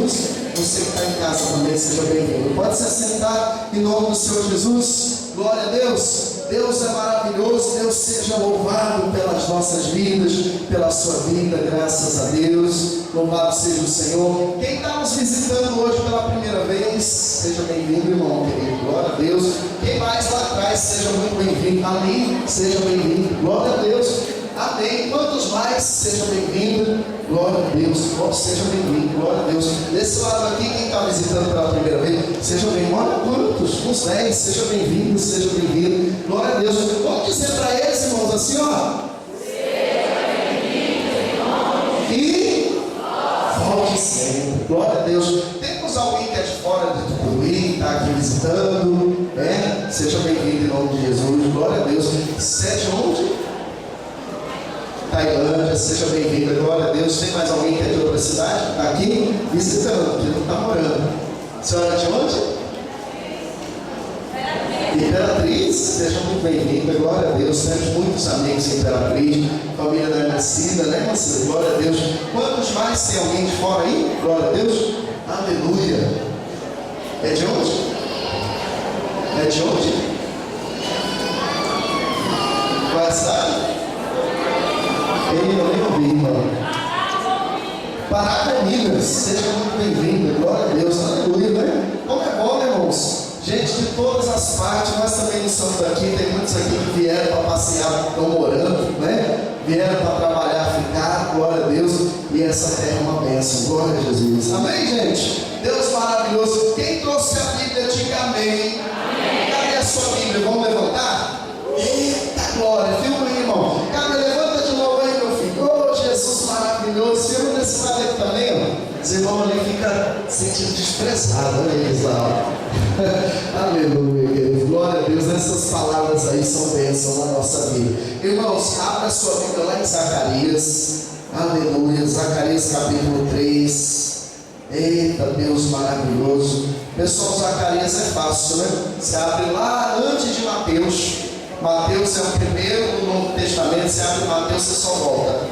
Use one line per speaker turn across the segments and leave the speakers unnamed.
Jesus. Você que está em casa também, seja bem-vindo. Pode se assentar em nome do Senhor Jesus. Glória a Deus. Deus é maravilhoso. Deus seja louvado pelas nossas vidas, pela sua vida, graças a Deus. Louvado seja o Senhor. Quem está nos visitando hoje pela primeira vez, seja bem-vindo, irmão querido. Glória a Deus. Quem mais lá atrás, seja muito bem-vindo. Ali, seja bem-vindo. Glória a Deus. Amém. Quantos mais, seja bem-vindo. Glória a Deus. Seja bem-vindo. Glória a Deus. Desse lado aqui, quem está visitando pela primeira vez, seja bem-vindo. Olha quantos, uns 10, seja bem-vindo, seja bem-vindo. Glória a Deus. Vamos dizer para eles, irmãos, assim, ó. Seja bem-vindo, irmãos. E volte sempre. Glória a Deus. Temos alguém que é de fora de Tucuruí, está aqui visitando, né? Seja bem-vindo em nome de Jesus. Glória a Deus. Seja onde? Tailândia, seja bem-vinda, glória a Deus. Tem mais alguém que é de outra cidade? Está aqui visitando, que não está morando. A senhora é de onde? Imperatriz, seja muito bem-vinda, glória a Deus. Temos muitos amigos em Imperatriz, família da Nascida, né, Marcelo? Glória a Deus. Quantos mais tem alguém de fora aí? Glória a Deus. Aleluia. É de onde? É de onde? Qual é a cidade? Eu nem ouvi, irmão. Pará, Minas, seja muito bem-vindo, glória a Deus, aleluia, né? Como é bom, né, irmãos? Gente de todas as partes, nós também não somos daqui, tem muitos aqui que vieram para passear, estão morando, né? Vieram para trabalhar, ficar, glória a Deus, e essa terra é uma bênção, glória a Jesus. Amém, gente? Deus maravilhoso. Quem trouxe a Bíblia, diga amém. Amém. Cadê a sua Bíblia? Vamos levantar? Eita glória, filma aí, irmão. Cadê? Levanta de novo aí, meu filho. Oh, Jesus maravilhoso. Filma nesse lado aqui também, ó. Os irmãos ali ficam sentindo desprezado, olha eles lá. Aleluia, queridos. Glória a Deus. Essas palavras aí são bênçãos na nossa vida. Irmãos, abra a sua Bíblia lá em Zacarias. Aleluia. Zacarias capítulo 3. Eita, Deus maravilhoso. Pessoal, Zacarias é fácil, né? Você abre lá antes de Mateus. Mateus é o primeiro do Novo Testamento. Você abre Mateus, você só volta.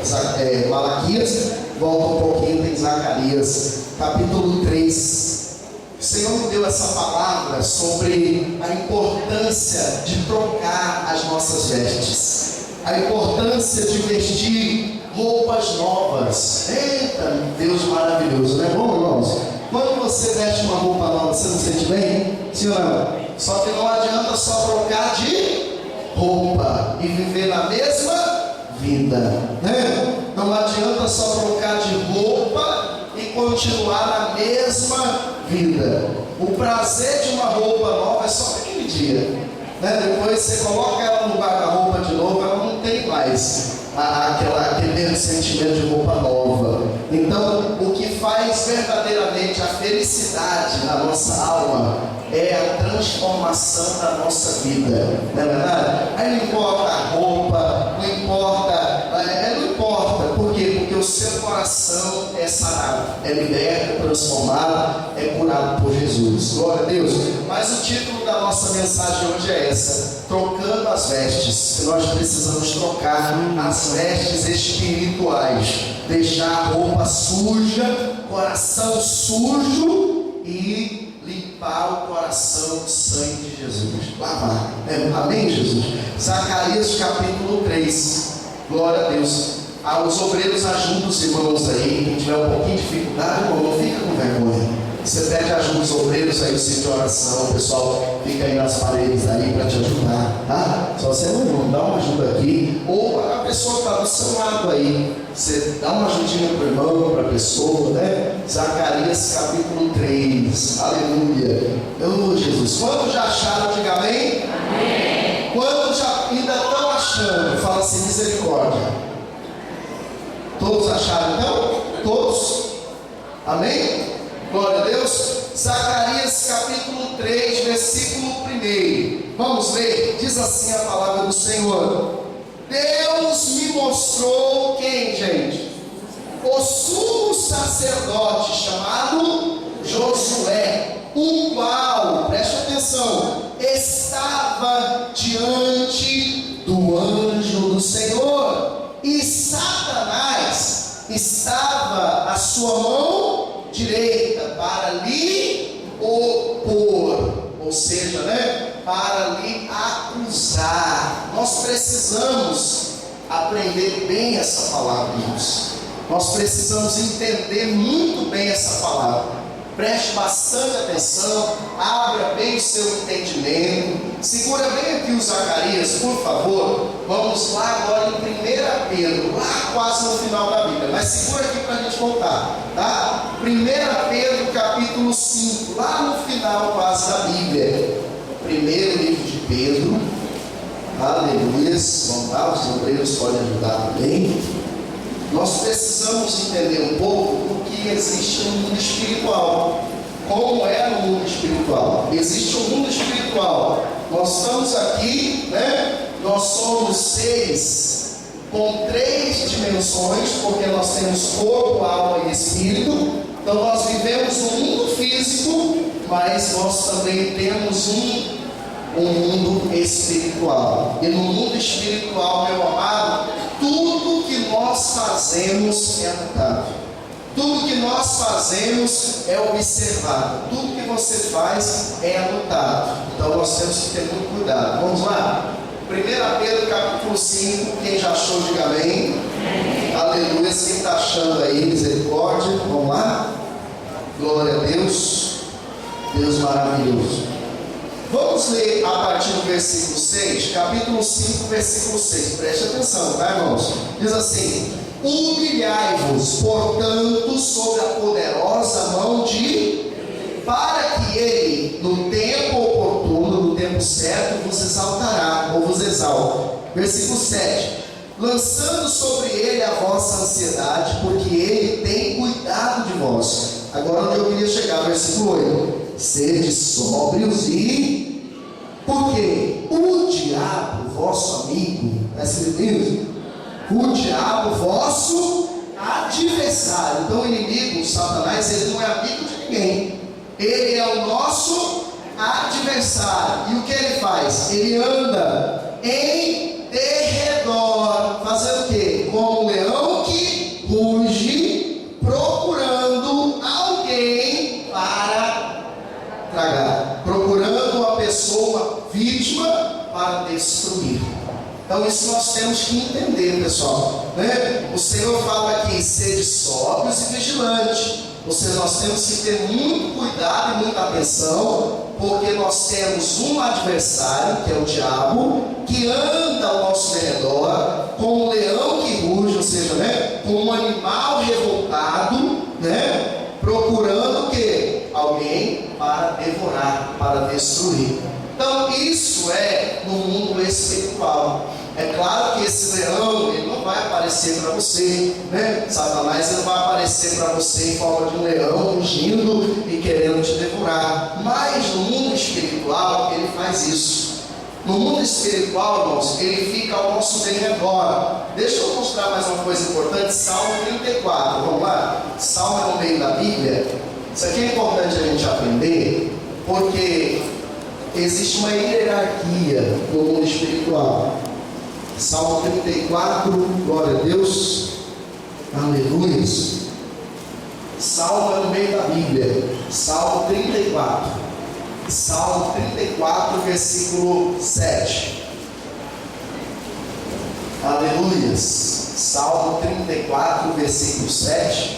Malaquias, volta um pouquinho, tem Zacarias, capítulo 3. O Senhor me deu essa palavra sobre a importância de trocar as nossas vestes, a importância de vestir roupas novas. Eita, Deus maravilhoso, não é bom, irmãos? Quando você veste uma roupa nova, você não sente bem? Sim ou não? Só que não adianta só trocar de roupa e viver na mesma vida, né? Não adianta só trocar de roupa e continuar na mesma vida. O prazer de uma roupa nova é só naquele dia, né? Depois você coloca ela no guarda-roupa de novo, ela não tem mais aquele mesmo sentimento de roupa nova. Então, o que faz verdadeiramente a felicidade na nossa alma é a transformação da nossa vida, não é verdade? Aí não importa a roupa, não importa, por quê? Porque o seu coração é sarado, é liberto, é transformado, é curado por Jesus, glória a Deus. Mas o título da nossa mensagem hoje é essa: trocando as vestes. Nós precisamos trocar as vestes espirituais, deixar a roupa suja, coração sujo e limpar o coração com o sangue de Jesus, lavar, amém, Jesus? Zacarias capítulo 3, glória a Deus. Os obreiros ajudam os irmãos aí. Quem tiver um pouquinho de dificuldade, irmão, não fica com vergonha. Você pede ajuda dos obreiros aí, o sítio de oração, o pessoal fica aí nas paredes aí para te ajudar, tá? Só você não dá uma ajuda aqui, ou a pessoa está do seu lado aí, você dá uma ajudinha para o irmão, para a pessoa, né? Zacarias capítulo 3, aleluia. Oh, Jesus, quantos já acharam? Diga amém? Amém. Quantos já ainda estão achando? Fala assim, misericórdia. Todos acharam então? Todos? Amém? Glória a Deus. Zacarias capítulo 3, versículo 1. Vamos ler? Diz assim a palavra do Senhor: Deus me mostrou quem, gente? O sumo sacerdote chamado Josué, o qual, preste atenção, estava diante do anjo do Senhor, e Satanás estava à sua mão direita. direita para lhe opor, ou seja, para lhe acusar. Nós precisamos aprender bem essa palavra, irmãos. Nós precisamos entender muito bem essa palavra. Preste bastante atenção, abra bem o seu entendimento. Segura bem aqui o Zacarias, por favor. Vamos lá agora em 1 Pedro, lá quase no final da Bíblia. Mas segura aqui para a gente voltar, tá? 1 Pedro capítulo 5, lá no final quase da Bíblia. Primeiro livro de Pedro. Aleluias. Vamos lá, os obreiros podem ajudar também. Nós precisamos entender um pouco do que existe no mundo espiritual. Como é no mundo espiritual? Existe um mundo espiritual. Nós estamos aqui, nós somos seres com 3 dimensões, porque nós temos corpo, alma e espírito. Então nós vivemos no mundo físico, mas nós também temos um mundo espiritual. E no mundo espiritual, meu amado, tudo que nós fazemos é notável. Tudo que nós fazemos é observado. Tudo que você faz é anotado. Então nós temos que ter muito cuidado. Vamos lá? 1 Pedro capítulo 5. Quem já achou, diga amém. Aleluia. Quem está achando aí, misericórdia. Vamos lá? Glória a Deus. Deus maravilhoso. Vamos ler a partir do versículo 6, capítulo 5, versículo 6. Preste atenção, tá, irmãos? Diz assim: humilhai-vos, portanto, sobre a poderosa mão de... para que ele, no tempo oportuno, no tempo certo, vos exaltará, ou vos exalte. Versículo 7. Lançando sobre ele a vossa ansiedade, porque ele tem cuidado de vós. Agora onde eu queria chegar, versículo 8. Sede sóbrios e... porque o diabo, vosso amigo, está escrito isso? O diabo, vosso adversário. Então o inimigo, o Satanás, ele não é amigo de ninguém. Ele é o nosso adversário. E o que ele faz? Ele anda em derredor, fazendo o quê? Como um leão que ruge, procurando alguém para tragar, procurando uma pessoa, uma vítima para destruir. Então isso nós temos que entender, pessoal, O Senhor fala aqui: sede sóbrios e vigilantes. Ou seja, nós temos que ter muito cuidado e muita atenção, porque nós temos um adversário, que é o diabo, que anda ao nosso redor, como um leão que ruge, ou seja, como um animal revoltado, procurando o quê? Alguém para devorar, para destruir. Então isso é no mundo espiritual. É claro que esse leão, ele não vai aparecer para você, Satanás, ele vai aparecer para você em forma de um leão, rugindo e querendo te devorar. Mas no mundo espiritual, ele faz isso. No mundo espiritual, irmãos, ele fica ao nosso derredor. Deixa eu mostrar mais uma coisa importante. Salmo 34, vamos lá? Salmo é no meio da Bíblia. Isso aqui é importante a gente aprender, porque existe uma hierarquia no mundo espiritual. Salmo 34, glória a Deus, aleluia. Salmo é no meio da Bíblia. Salmo 34, Salmo 34, versículo 7. Aleluia. Salmo 34, versículo 7.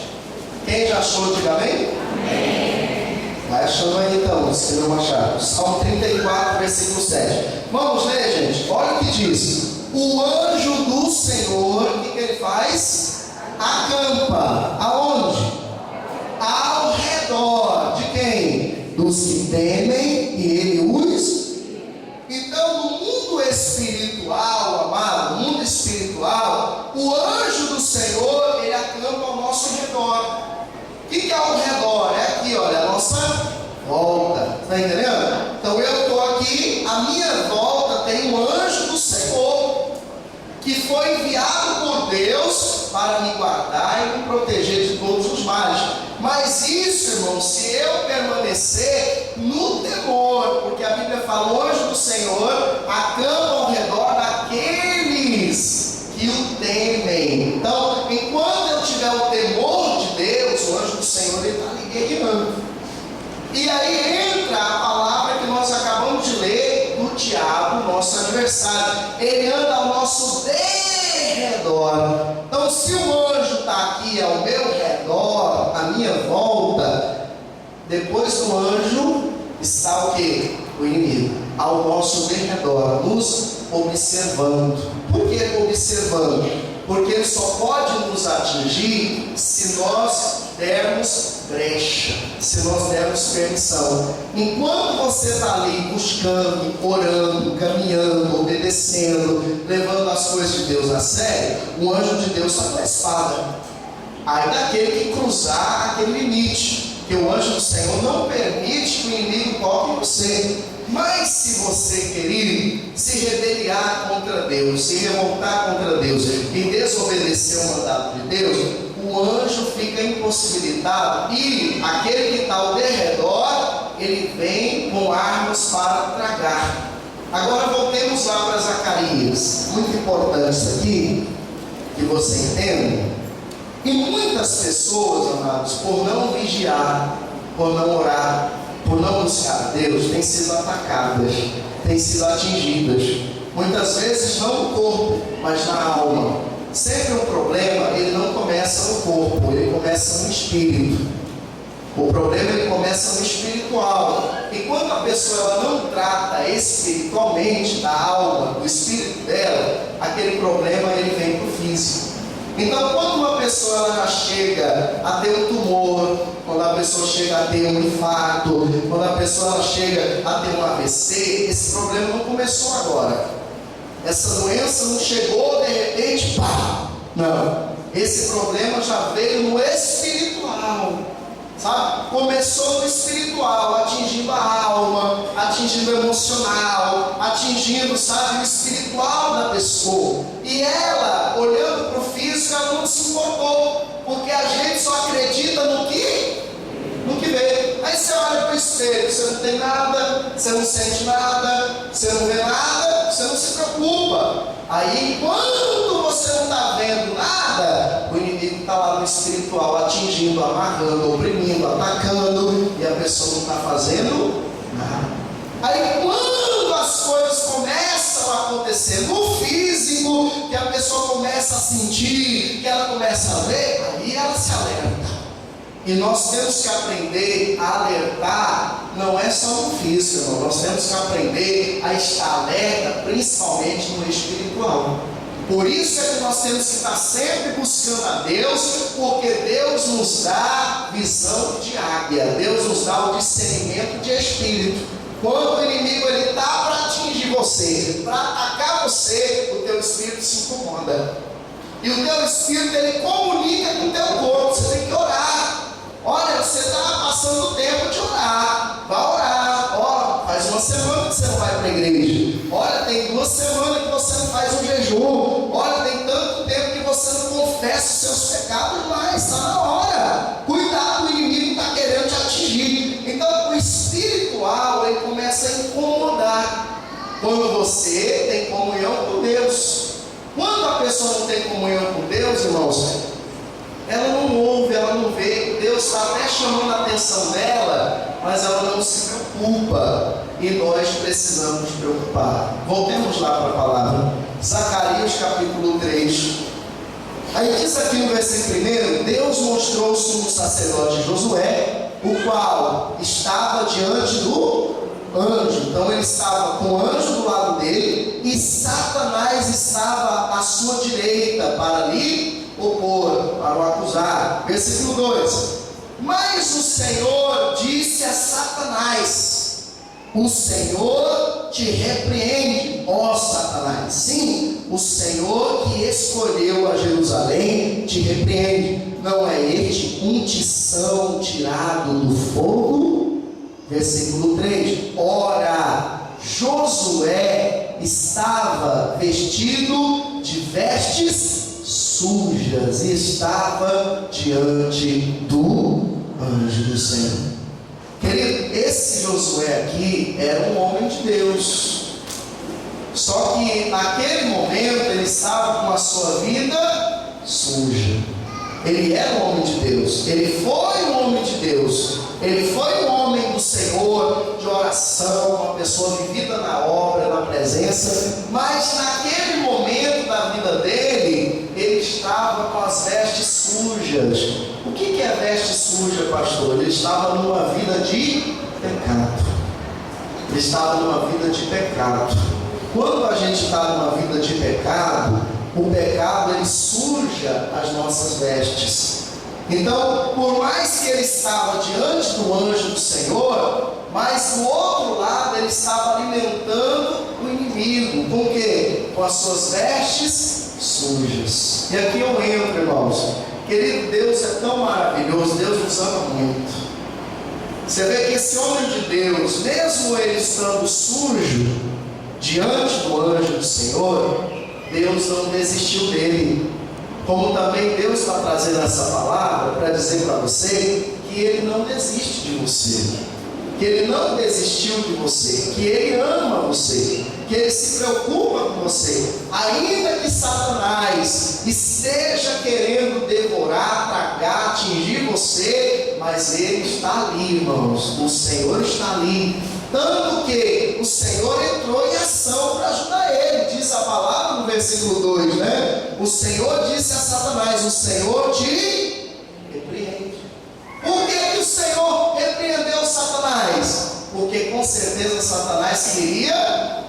Quem já achou, diga amém? Amém. Vai achando aí então, se não achar. Salmo 34, versículo 7. Vamos ler, gente. Olha o que diz: o anjo do Senhor, o que ele faz? Acampa. Aonde? Ao redor de quem? Dos que temem, e ele os... Então no mundo espiritual, amado, no mundo espiritual, o anjo do Senhor, ele acampa ao nosso redor. O que é ao redor? É aqui, olha, a nossa volta. Está entendendo? Então eu estou aqui, a minha volta tem um anjo do Senhor, que foi enviado por Deus para me guardar e me proteger de todos os males. Mas isso, irmão, se eu permanecer no temor, porque a Bíblia fala: o anjo do Senhor acampa ao redor daqueles que o temem. Então, enquanto eu tiver o temor de Deus, o anjo do Senhor, ele está ali guerreando. E aí entra a palavra que nós acabamos de ler do diabo, nosso adversário. Ele anda ao nosso derredor. Então, se o anjo está aqui ao meu redor, à minha volta, depois do anjo está o quê? O inimigo, ao nosso derredor, nos observando. Por que observando? Porque ele só pode nos atingir se nós dermos brecha, se nós dermos permissão. Enquanto você está ali buscando, orando, caminhando, obedecendo, levando as coisas de Deus a sério, o anjo de Deus está com a espada. Aí daquele que cruzar aquele limite, que o anjo do Senhor não permite que o inimigo toque em você. Mas se você, querido, se rebeliar contra Deus, se revoltar contra Deus e desobedecer o mandato de Deus, o anjo fica impossibilitado e aquele que está ao derredor, ele vem com armas para tragar. Agora voltemos lá para Zacarias. Muito importante isso aqui, que você entenda. E muitas pessoas, amados, por não vigiar, por não orar, por não buscar a Deus, têm sido atacadas, têm sido atingidas. Muitas vezes não no corpo, mas na alma. Sempre um problema, ele não começa no corpo, ele começa no espírito. O problema ele começa no espiritual. E quando a pessoa ela não trata espiritualmente da alma, do espírito dela, aquele problema ele vem para o físico. Então, quando uma pessoa ela já chega a ter um tumor, quando a pessoa chega a ter um infarto, quando a pessoa ela chega a ter um AVC, esse problema não começou agora. Essa doença não chegou de repente, pá! Não. Esse problema já veio no espiritual. Sabe? Começou no espiritual, atingindo a alma, atingindo o emocional, atingindo, sabe, o espiritual da pessoa. E ela, olhando para o físico, ela não se importou, porque a gente só acredita no que vê. Aí você olha para o espelho, você não tem nada, você não sente nada, você não vê nada, você não se preocupa. Aí, quando você não está vendo nada, o inimigo está lá no espiritual, atingindo, amarrando, oprimindo, atacando, e a pessoa não está fazendo nada. Aí, quando as coisas começam a acontecer no físico, que a pessoa começa a sentir, que ela começa a ver, aí ela se alerta. E nós temos que aprender a alertar, não é só no físico, não. Nós temos que aprender a estar alerta, principalmente no espiritual. Por isso é que nós temos que estar sempre buscando a Deus, porque Deus nos dá visão de águia, Deus nos dá o discernimento de espírito. Quando o inimigo está para atingir você, para atacar você, o teu espírito se incomoda. E o teu espírito ele comunica com o teu corpo, você tem que orar. Olha, você está passando o tempo de orar. Vai orar. Ó, faz uma semana que você não vai para a igreja. Olha, tem 2 semanas que você não faz um jejum. Olha, tem tanto tempo que você não confessa os seus pecados, mas está na hora. Cuidado, o inimigo está querendo te atingir. Então, o espiritual ele começa a incomodar quando você tem comunhão com Deus. Quando a pessoa não tem comunhão com Deus, irmãos, ela não ouve, ela não vê. Deus está até chamando a atenção dela, mas ela não se preocupa. E nós precisamos nos preocupar. Voltemos lá para a palavra. Zacarias capítulo 3. Aí diz aqui no versículo 1: Deus mostrou o sumo sacerdote Josué, o qual estava diante do anjo. Então ele estava com o anjo do lado dele, e Satanás estava à sua direita para lhe opor, para o acusar. Versículo 2: Mas o Senhor disse a Satanás: O Senhor te repreende, ó Satanás. Sim, o Senhor que escolheu a Jerusalém te repreende. Não é este um tição tirado do fogo? Versículo 3: Ora, Josué estava vestido de vestes sujas e estava diante do anjo do Senhor. Querido, esse Josué aqui era um homem de Deus. Só que naquele momento ele estava com a sua vida suja. Ele era um homem de Deus. Ele foi um homem de Deus. Ele foi um homem do Senhor. pessoa vivida na obra, na presença, mas naquele momento da vida dele, ele estava com as vestes sujas. O que é veste suja, pastor? Ele estava numa vida de pecado. Ele estava numa vida de pecado. Quando a gente está numa vida de pecado, o pecado ele suja as nossas vestes. Então, por mais que ele estava diante do anjo do Senhor, mas do outro lado ele estava alimentando o inimigo. Com o quê? Com as suas vestes sujas. E aqui eu entro, irmãos. Querido, Deus é tão maravilhoso, Deus nos ama muito. Você vê que esse homem de Deus, mesmo ele estando sujo diante do anjo do Senhor, Deus não desistiu dele. Como também Deus está trazendo essa palavra para dizer para você que Ele não desiste de você, que Ele não desistiu de você, que Ele ama você, que Ele se preocupa com você, ainda que Satanás esteja querendo devorar, tragar, atingir você, mas Ele está ali, irmãos, o Senhor está ali, tanto que o Senhor entrou em ação para ajudar ele. Diz a palavra no versículo 2, né? O Senhor disse a Satanás: o Senhor te repreende. Por que o Senhor repreendeu Satanás? Porque com certeza Satanás queria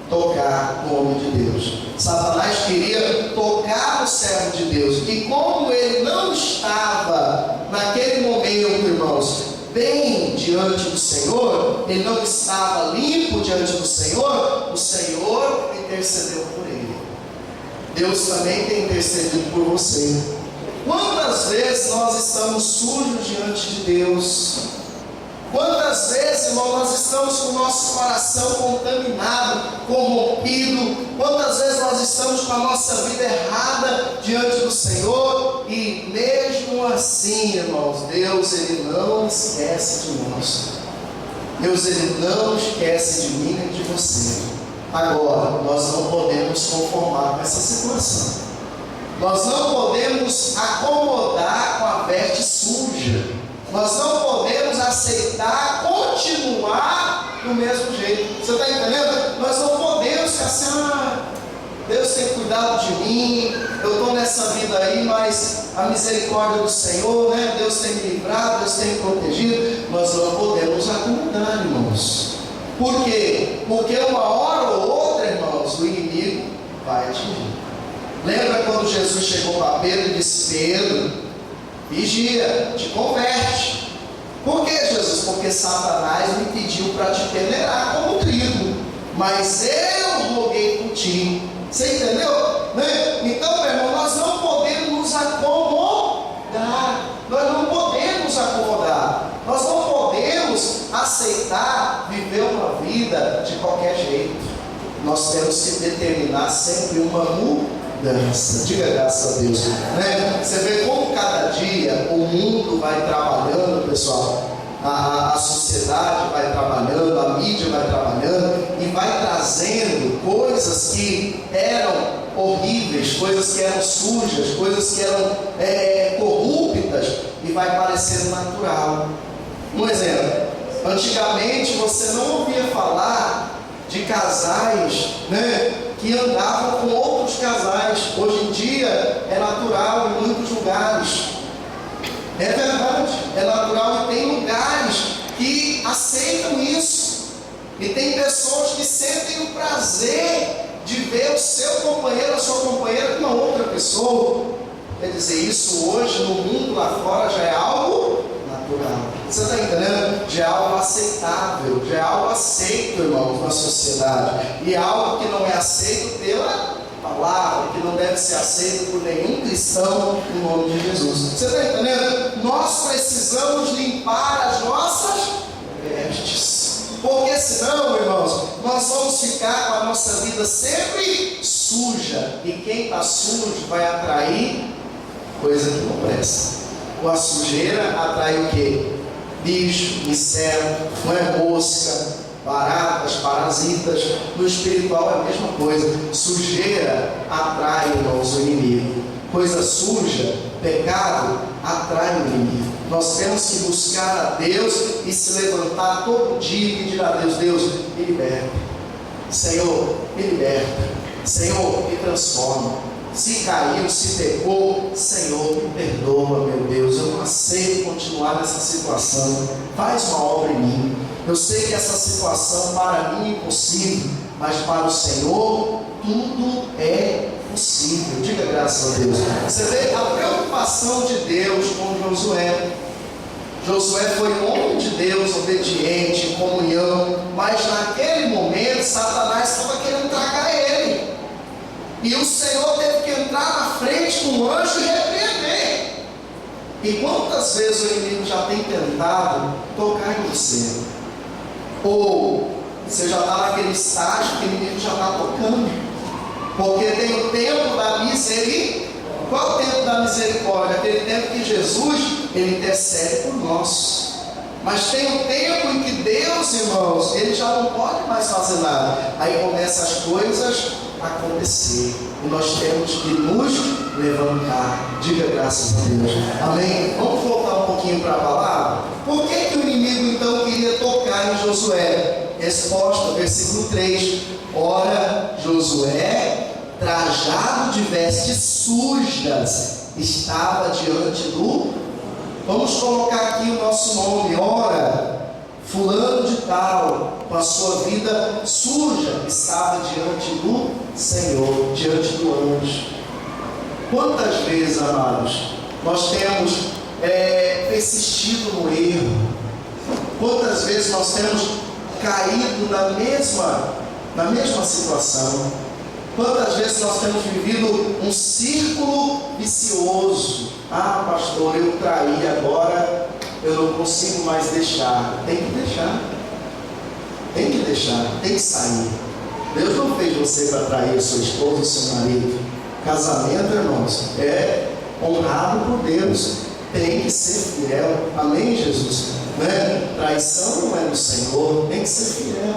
tocar no homem de Deus. Satanás queria tocar no servo de Deus. E como ele não estava naquele momento, irmãos, bem diante do Senhor, ele não estava limpo diante do Senhor, o Senhor intercedeu por ele. Deus também tem intercedido por você. Quantas vezes nós estamos sujos diante de Deus? Quantas vezes, irmão, nós estamos com o nosso coração contaminado, corrompido? Quantas vezes nós estamos com a nossa vida errada diante do Senhor? E mesmo assim, irmãos, Deus, Ele não esquece de nós. Deus, Ele não esquece de mim nem de você. Agora, nós não podemos conformar com essa situação. Nós não podemos acomodar com a veste suja. Nós não podemos aceitar continuar do mesmo jeito. Você está entendendo? Nós não podemos ficar assim: Deus tem cuidado de mim, eu estou nessa vida aí, mas a misericórdia do Senhor, né? Deus tem me livrado, Deus tem me protegido. Nós não podemos acomodar, irmãos. Por quê? Porque uma hora ou outra, irmãos, o inimigo vai atingir. Lembra quando Jesus chegou para Pedro e disse: Pedro, vigia, te converte. Por que, Jesus? Porque Satanás me pediu para te peneirar como trigo, mas eu roguei por ti. Você entendeu? Né? Então, meu irmão, nós não podemos nos acomodar. Nós não podemos acomodar. Nós não podemos aceitar viver uma vida de qualquer jeito. Nós temos que determinar sempre uma mudança. Diga graças a Deus, né? Você vê como cada dia o mundo vai trabalhando, pessoal. A sociedade vai trabalhando, a mídia vai trabalhando e vai trazendo coisas que eram horríveis, coisas que eram sujas, coisas que eram corruptas, e vai parecendo natural. Um exemplo: antigamente você não ouvia falar de casais, né, que andavam com outros casais. Hoje em dia é natural em muitos lugares. É verdade, é natural, e tem lugares que aceitam isso. E tem pessoas que sentem o prazer de ver o seu companheiro, a sua companheira com uma outra pessoa. Quer dizer, isso hoje no mundo lá fora já é algo natural. Você está entendendo? Já é algo aceitável, já é algo aceito, irmãos, na sociedade. E é algo que não é aceito pela palavra, que não deve ser aceito por nenhum cristão, no nome de Jesus. Você está entendendo? Nós precisamos limpar as nossas vestes, porque senão, irmãos, nós vamos ficar com a nossa vida sempre suja, e quem está sujo vai atrair coisa que não presta. A sujeira atrai o quê? Bicho, inseto, não é, mosca, baratas, parasitas. No espiritual é a mesma coisa. Sujeira atrai, irmãos, o inimigo. Coisa suja, pecado, atrai o inimigo. Nós temos que buscar a Deus e se levantar todo dia e pedir a Deus: Deus, me liberta. Senhor, me liberta. Senhor, me transforma. Se caiu, se pecou, Senhor, me perdoa, meu Deus. Eu não aceito continuar nessa situação. Faz uma obra em mim. Eu sei que essa situação para mim é impossível, mas para o Senhor tudo é possível. Diga graças a Deus. Você vê a preocupação de Deus com Josué. Josué foi um homem de Deus, obediente, em comunhão, mas naquele momento Satanás estava querendo tragar ele. E o Senhor teve que entrar na frente com o anjo e repreender. E quantas vezes o inimigo já tem tentado tocar em você? Ou você já está naquele estágio que o inimigo já está tocando? Porque tem o tempo da misericórdia. Qual é o tempo da misericórdia? Aquele tempo que Jesus, ele intercede por nós. Mas tem um tempo em que Deus, irmãos, ele já não pode mais fazer nada. Aí começam as coisas a acontecer. E nós temos que nos levantar. Diga graças a Deus. Amém? Vamos voltar um pouquinho para a palavra? Por que o inimigo então queria tocar em Josué? Resposta, versículo 3. Ora, Josué, trajado de vestes sujas, estava diante do... Vamos colocar aqui o nosso nome. Ora, fulano de tal, com a sua vida suja, estava diante do Senhor, diante do anjo. Quantas vezes, amados, nós temos persistido no erro? Quantas vezes nós temos caído na mesma situação? Quantas vezes nós temos vivido um círculo vicioso? Ah, pastor, eu traí, agora eu não consigo mais deixar. Tem que deixar. Tem que deixar, tem que sair. Deus não fez você para trair a sua esposa, o seu marido. Casamento, irmãos, é honrado por Deus. Tem que ser fiel. Amém, Jesus? Né? Traição não é do Senhor. Tem que ser fiel.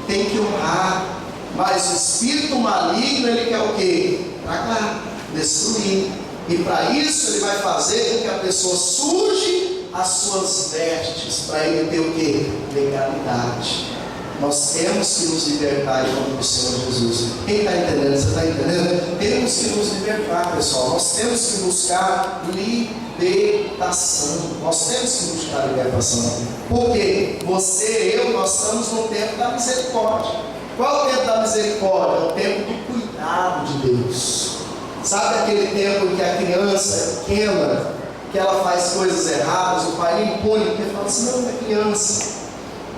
Tem que honrar. Mas o espírito maligno, ele quer o quê? Tragar, destruir. E para isso ele vai fazer com que a pessoa suje as suas vestes, para ele ter o quê? Legalidade. Nós temos que nos libertar em nome do Senhor Jesus. Quem está entendendo? Você está entendendo? Temos que nos libertar, pessoal. Nós temos que buscar libertação. Nós temos que buscar libertação. Porque você e eu, nós estamos no tempo da misericórdia. Qual é o tempo da misericórdia? É o tempo do cuidado de Deus. Sabe aquele tempo em que a criança é pequena, que ela faz coisas erradas, o pai impõe, porque fala assim: não, é criança.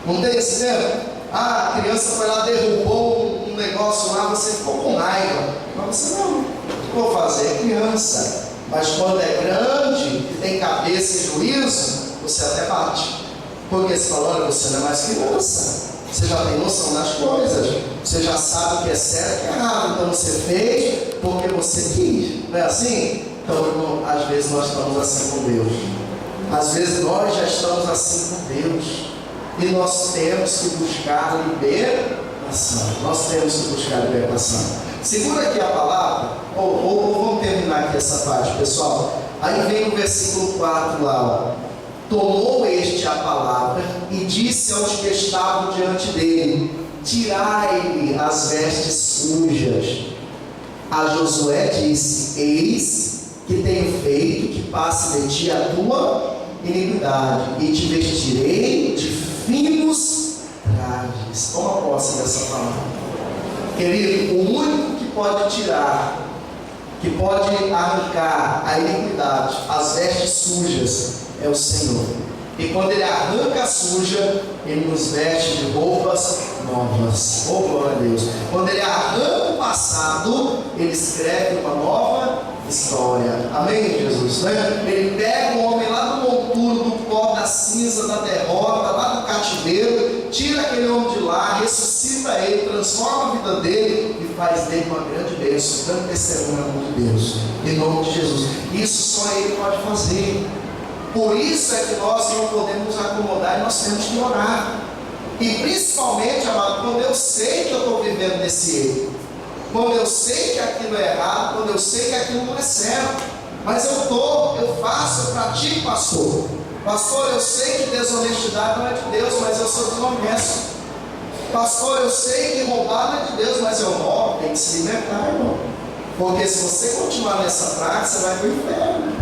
Não tem esse tempo? Ah, a criança foi lá, derrubou um negócio lá, você ficou com raiva. Mas você não, o que eu vou fazer? É criança. Mas quando é grande, que tem cabeça e juízo, você até bate. Porque você fala: olha, você não é mais criança. Você já tem noção das coisas. Você já sabe o que é certo e o que é errado. Então você fez porque você quis. Não é assim? Então, às vezes nós estamos assim com Deus. Às vezes nós já estamos assim com Deus. E nós temos que buscar libertação. Nós temos que buscar libertação. Segura aqui a palavra. Vamos terminar aqui essa parte, pessoal. Aí vem o versículo 4 lá, ó. Tomou este a palavra e disse aos que estavam diante dele: tirai-lhe as vestes sujas. A Josué disse: eis que tenho feito que passe de ti a tua iniquidade, e te vestirei de finos trajes. Toma posse dessa palavra. Querido, o único que pode tirar, que pode arrancar a iniquidade, as vestes sujas, é o Senhor. E quando Ele arranca a suja, Ele nos veste de roupas novas. Oh, glória a Deus. Quando Ele arranca o passado, Ele escreve uma nova história. Amém, Jesus? Né? Ele pega o homem lá do monturo, do pó, da cinza, da derrota, lá do cativeiro, tira aquele homem de lá, ressuscita ele, transforma a vida dele e faz dele uma grande bênção, um grande testemunho no nome de Deus. Em nome de Jesus. Isso só Ele pode fazer. Por isso é que nós não podemos nos acomodar e nós temos que orar. E principalmente, amado, quando eu sei que eu estou vivendo nesse erro, quando eu sei que aquilo é errado, quando eu sei que aquilo não é certo, mas eu faço, eu pratico, pastor. Pastor, eu sei que desonestidade não é de Deus, mas eu sou desonesto. Pastor, eu sei que roubar não é de Deus, mas eu roubo. Tem que se libertar, irmão. Porque se você continuar nessa prática, você vai para o inferno.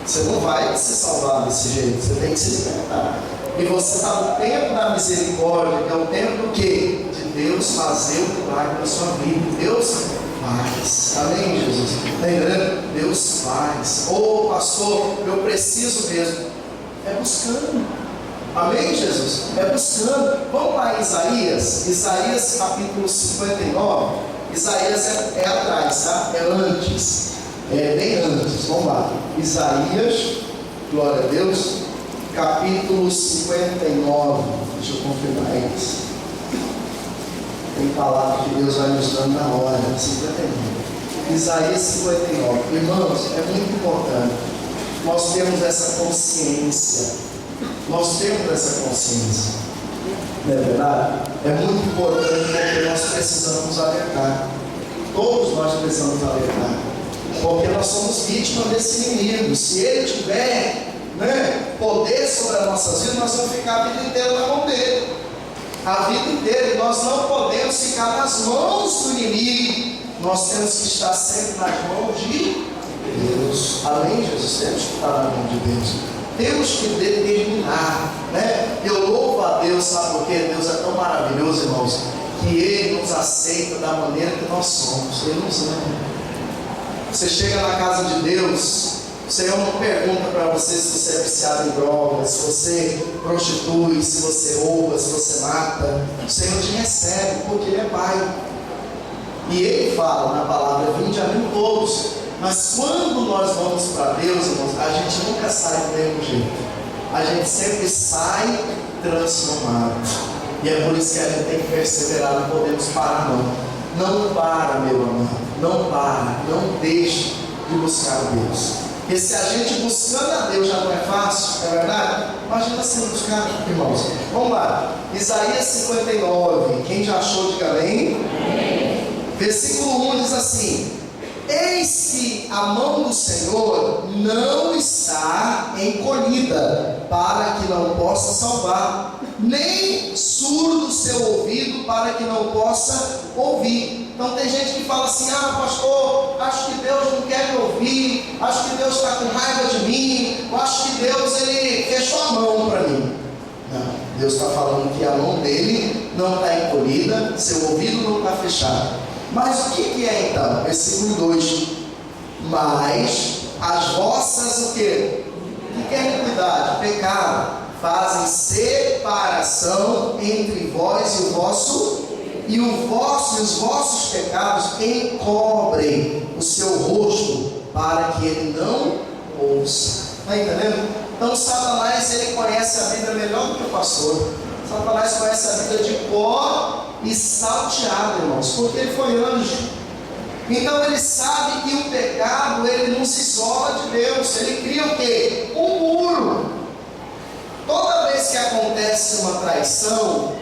Você não vai se salvar desse jeito, você tem que se libertar. E você está no tempo da misericórdia, que é o tempo do quê? De Deus fazer o milagre na sua vida. Deus faz. Amém, Jesus? Está entendendo? Deus faz. Ô pastor, eu preciso mesmo. É buscando. Amém, Jesus? É buscando. Vamos lá em Isaías. Isaías capítulo 59. Isaías é atrás, tá? É antes. É bem antes. Vamos lá. Isaías, glória a Deus, capítulo 59. Deixa eu confirmar isso. Tem palavra que Deus vai nos dando na hora. 59. Isaías 59. Irmãos, é muito importante. Nós temos essa consciência. Nós temos essa consciência. Não é verdade? É muito importante porque nós precisamos alertar. Todos nós precisamos alertar. Porque nós somos vítimas desse inimigo. Se ele tiver poder sobre as nossas vidas, nós vamos ficar a vida inteira na mão dele. A vida inteira. E nós não podemos ficar nas mãos do inimigo. Nós temos que estar sempre nas mãos de Deus. Amém, Jesus? Temos que estar na mão de Deus. Temos que determinar, Eu louvo a Deus, sabe por quê? Deus é tão maravilhoso, irmãos, que Ele nos aceita da maneira que nós somos. Ele nos ama. Você chega na casa de Deus, o Senhor não pergunta para você se você é viciado em drogas, se você prostitui, se você rouba, se você mata. O Senhor te recebe, porque Ele é Pai. E Ele fala na palavra: vinde a mim todos. Mas quando nós vamos para Deus, irmãos, a gente nunca sai do mesmo jeito. A gente sempre sai transformado. E é por isso que a gente tem que perseverar, não podemos parar não. Não para, meu amado. Não para, não deixe de buscar a Deus. Porque se a gente buscando a Deus já não é fácil, é verdade? Imagina se buscar, irmãos. Vamos lá, Isaías 59. Quem já achou, diga amém. Versículo 1 diz assim: eis que a mão do Senhor não está encolhida, para que não possa salvar, nem surdo o seu ouvido, para que não possa ouvir. Então tem gente que fala assim: ah, pastor, acho que Deus não quer me ouvir, acho que Deus está com raiva de mim, eu acho que Deus, Ele fechou a mão para mim. Não, Deus está falando que a mão dele não está encolhida, seu ouvido não está fechado. Mas o que é então? Versículo 2: mas as vossas o quê? Que é iniquidade? Pecado. Fazem separação entre vós e o vosso, e os vossos pecados encobrem o seu rosto, para que ele não ouça. Está entendendo? Então Satanás, ele conhece a vida melhor do que o pastor. Satanás conhece a vida de pó e salteado, irmãos, porque ele foi anjo. Então ele sabe que o pecado, ele não se isola de Deus. Ele cria o quê? Um muro. Toda vez que acontece uma traição,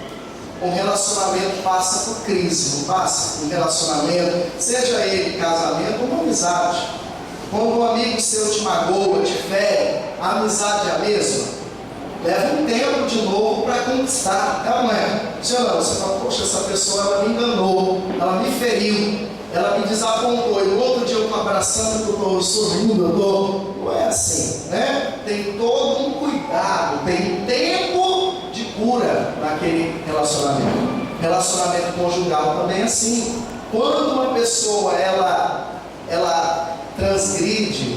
um relacionamento passa por crise, não passa? Um relacionamento, seja ele casamento ou uma amizade. Quando um amigo seu te magoa, te fere, a amizade é a mesma? Leva um tempo de novo para conquistar, não é? Se não, você fala: poxa, essa pessoa, ela me enganou, ela me feriu, ela me desapontou, e no outro dia eu estou abraçando, eu estou sorrindo, eu estou... Não é assim, Tem todo um cuidado, tem tempo de cura naquele relacionamento. Relacionamento conjugal também é assim. Quando uma pessoa, ela transgride,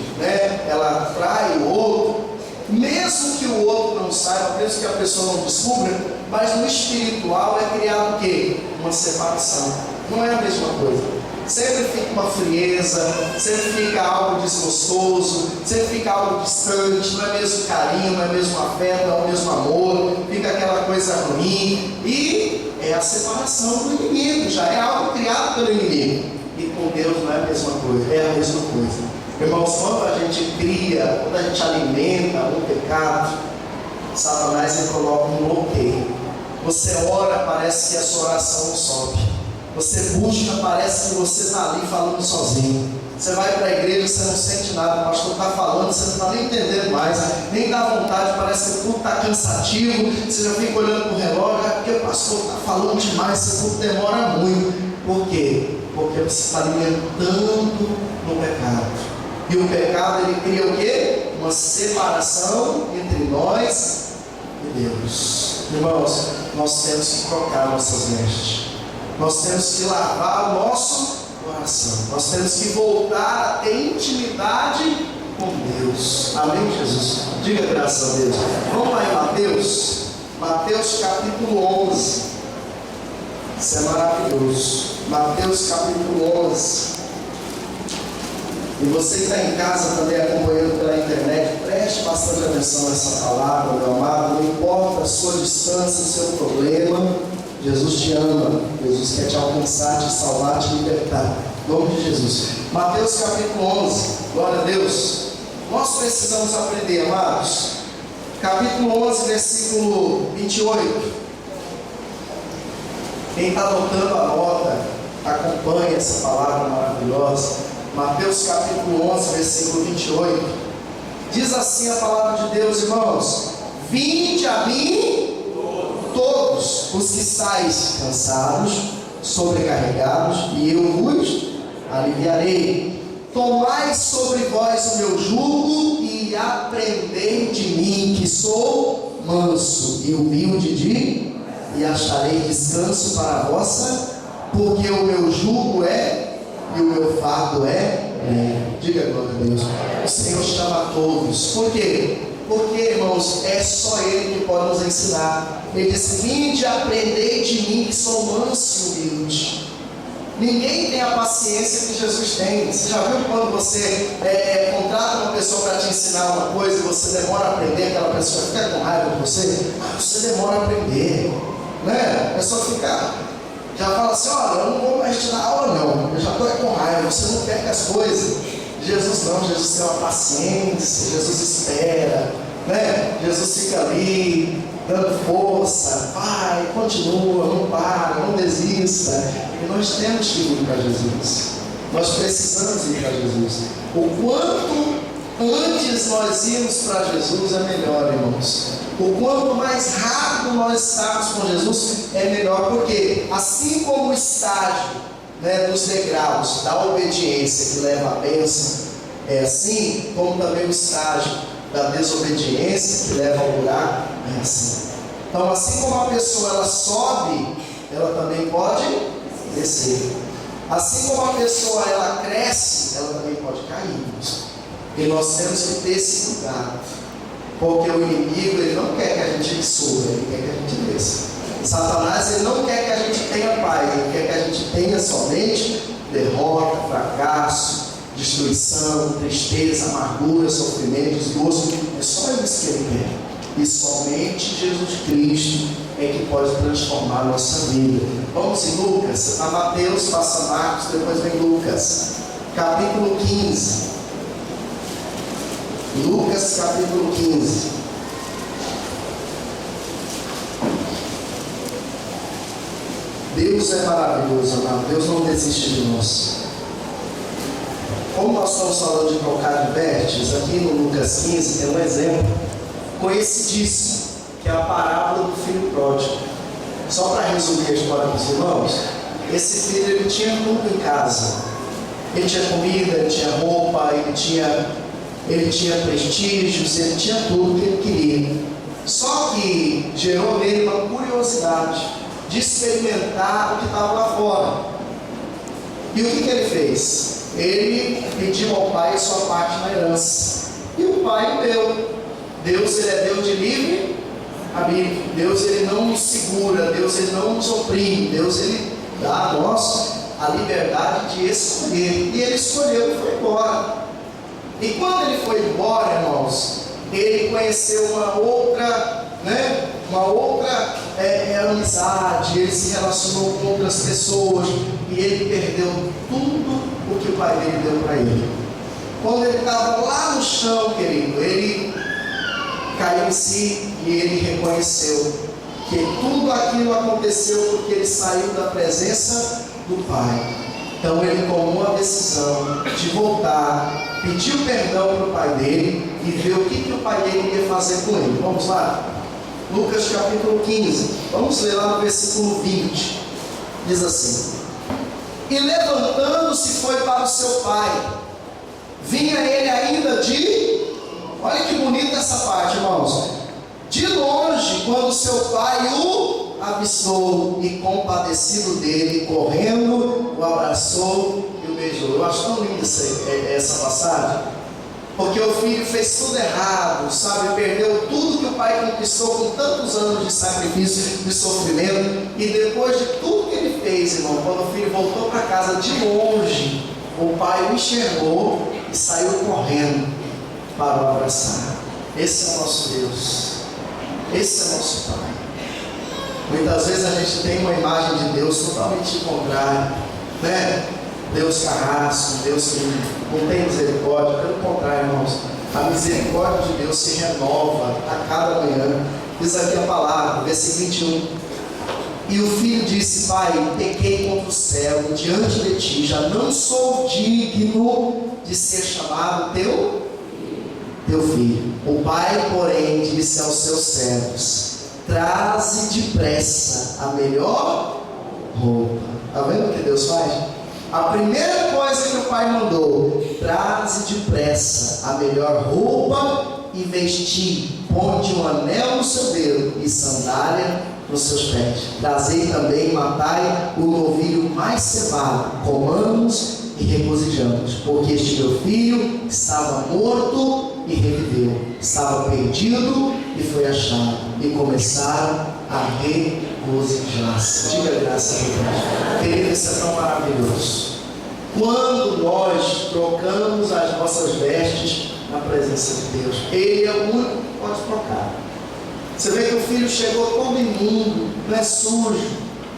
ela trai o outro, mesmo que o outro não saiba, mesmo que a pessoa não descubra, mas no espiritual é criado o quê? Uma separação. Não é a mesma coisa. Sempre fica uma frieza, sempre fica algo desgostoso, sempre fica algo distante, não é mesmo carinho, não é mesmo afeto, não é o mesmo amor, fica aquela coisa ruim, e é a separação do inimigo, já é algo criado pelo inimigo. E com Deus não é a mesma coisa, é a mesma coisa. Irmãos, quando a gente cria, quando a gente alimenta um pecado, Satanás ele coloca um bloqueio. Você ora, parece que a sua oração não sobe. Você busca, parece que você está ali falando sozinho. Você vai para a igreja, você não sente nada, o pastor está falando, você não está nem entendendo mais, nem dá vontade, parece que tudo está cansativo, você já fica olhando para o relógio, porque o pastor está falando demais, esse culto demora muito. Por quê? Porque você está alimentando no pecado. E o pecado, ele cria o quê? Uma separação entre nós e Deus. Irmãos, nós temos que trocar nossas vestes. Nós temos que lavar o nosso coração. Nós temos que voltar a ter intimidade com Deus. Amém, Jesus? Diga graças a Deus. Vamos lá em Mateus. Mateus capítulo 11. Isso é maravilhoso. Mateus capítulo 11. E você que está em casa também acompanhando pela internet, preste bastante atenção nessa palavra, meu amado. Não importa a sua distância, o seu problema, Jesus te ama. Jesus quer te alcançar, te salvar, te libertar. Em nome de Jesus. Mateus capítulo 11. Glória a Deus. Nós precisamos aprender, amados. Capítulo 11, versículo 28. Quem está anotando a nota, acompanhe essa palavra maravilhosa. Mateus capítulo 11, versículo 28. Diz assim a palavra de Deus, irmãos: vinde a mim todos os que estáis cansados, sobrecarregados, e eu vos aliviarei. Tomai sobre vós o meu jugo e aprendei de mim, que sou manso e humilde e acharei descanso para a vossa, porque o meu jugo é e o meu fardo é leve. Diga glória a Deus. O Senhor chama a todos. Por quê? Porque, irmãos, é só Ele que pode nos ensinar. Ele diz: vinde aprender de mim, que sou manso e humilde. Ninguém tem a paciência que Jesus tem. Você já viu quando você contrata uma pessoa para te ensinar uma coisa e você demora a aprender, aquela pessoa fica com raiva de você? Você demora a aprender, né? A pessoa fica, já fala assim: olha, eu não vou mais te dar aula não, eu já estou com raiva, você não pega as coisas. Jesus não, Jesus tem uma paciência, Jesus espera, né? Jesus fica ali, dando força, vai, continua, não para, não desista. E nós temos que ir para Jesus, nós precisamos ir para Jesus. O quanto antes nós irmos para Jesus é melhor, irmãos. O quanto mais rápido nós estarmos com Jesus é melhor, porque assim como o estágio, né, dos degraus da obediência que leva à bênção é assim, como também o estágio da desobediência que leva ao buraco é assim. Então, assim como a pessoa ela sobe, ela também pode descer. Assim como a pessoa ela cresce, ela também pode cair. E nós temos que ter esse cuidado, porque o inimigo ele não quer que a gente suba, ele quer que a gente desça. Satanás ele não quer que a gente tenha paz, ele quer que a gente tenha somente derrota, fracasso, destruição, tristeza, amargura, sofrimento, desgosto. É só isso que ele quer. E somente Jesus Cristo é que pode transformar a nossa vida. Vamos em Lucas, a Mateus, passa Marcos, depois vem Lucas, capítulo 15. Lucas capítulo 15. Deus é maravilhoso, amado. Deus não desiste de nós. Como nós estamos falando de trocar de vestes, aqui no Lucas 15 tem um exemplo conhecidíssimo, que é a parábola do filho pródigo. Só para resumir a história para os irmãos, esse filho ele tinha tudo em casa. Ele tinha comida, ele tinha roupa, ele tinha prestígios, ele tinha tudo que ele queria. Só que gerou nele uma curiosidade de experimentar o que estava lá fora. E o que ele fez? Ele pediu ao pai sua parte na herança. E o pai deu. Deus ele é Deus de livre arbítrio. Deus ele não nos segura, Deus ele não nos oprime. Deus ele dá a nós a liberdade de escolher. E ele escolheu e foi embora. E quando ele foi embora, irmãos, ele conheceu uma outra amizade, ele se relacionou com outras pessoas e ele perdeu tudo o que o pai dele deu para ele. Quando ele estava lá no chão, querido, ele caiu em si e ele reconheceu que tudo aquilo aconteceu porque ele saiu da presença do Pai. Então ele tomou a decisão de voltar, pediu perdão para o pai dele e ver o que o pai dele ia fazer com ele. Vamos lá? Lucas capítulo 15, vamos ler lá no versículo 20. Diz assim: e levantando-se foi para o seu pai. Vinha ele ainda olha que bonita essa parte, irmãos. De longe, quando seu pai o avistou, e compadecido dele, correndo, o abraçou e o beijou. Eu acho tão linda essa passagem, porque o filho fez tudo errado, sabe? Perdeu tudo que o pai conquistou com tantos anos de sacrifício, de sofrimento, e depois de tudo que ele fez, irmão, quando o filho voltou para casa de longe, o pai o enxergou e saiu correndo para o abraçar. Esse é o nosso Deus, esse é o nosso Pai. Muitas vezes a gente tem uma imagem de Deus totalmente contrária, né? Deus carrasco, Deus que não tem misericórdia. Pelo contrário, irmãos, a misericórdia de Deus se renova a cada manhã. Diz aqui a palavra, versículo 21. E o filho disse: pai, pequei contra o céu e diante de ti, já não sou digno de ser chamado teu filho. O pai, porém, disse aos seus servos: traze depressa a melhor roupa. Está vendo o que Deus faz? A primeira coisa que o pai mandou: traze depressa a melhor roupa e vestir, ponte um anel no seu dedo e sandália nos seus pés. Trazei também, matai o novilho mais cevado, comamos e regozijamos, porque este meu filho estava morto e reviveu, estava perdido e foi achado, e começaram a regozijar-se. Diga graças a Deus. Querido, isso é tão maravilhoso. Quando nós trocamos as nossas vestes na presença de Deus, Ele é o único que pode trocar. Você vê que o filho chegou todo imundo, não é sujo,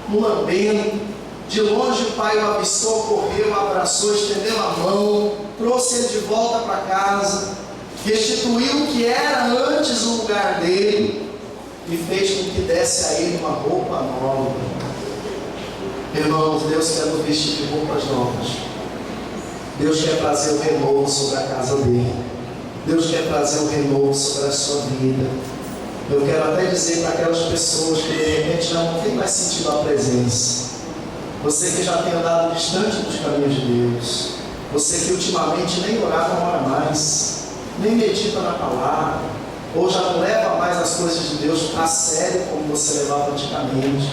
não lambendo. De longe o pai o avistou, correu, abraçou, estendeu a mão, trouxe ele de volta para casa, restituiu o que era antes o lugar dele e fez com que desse a ele uma roupa nova. Irmãos, Deus quer nos vestir de roupas novas. Deus quer trazer o renovo sobre a casa dele. Deus quer trazer o renovo sobre a sua vida. Eu quero até dizer para aquelas pessoas que de repente não tem mais sentido a presença. Você que já tem andado distante dos caminhos de Deus. Você que ultimamente nem orava, não ora mais, nem medita na palavra, ou já não leva mais as coisas de Deus a sério como você levava antigamente.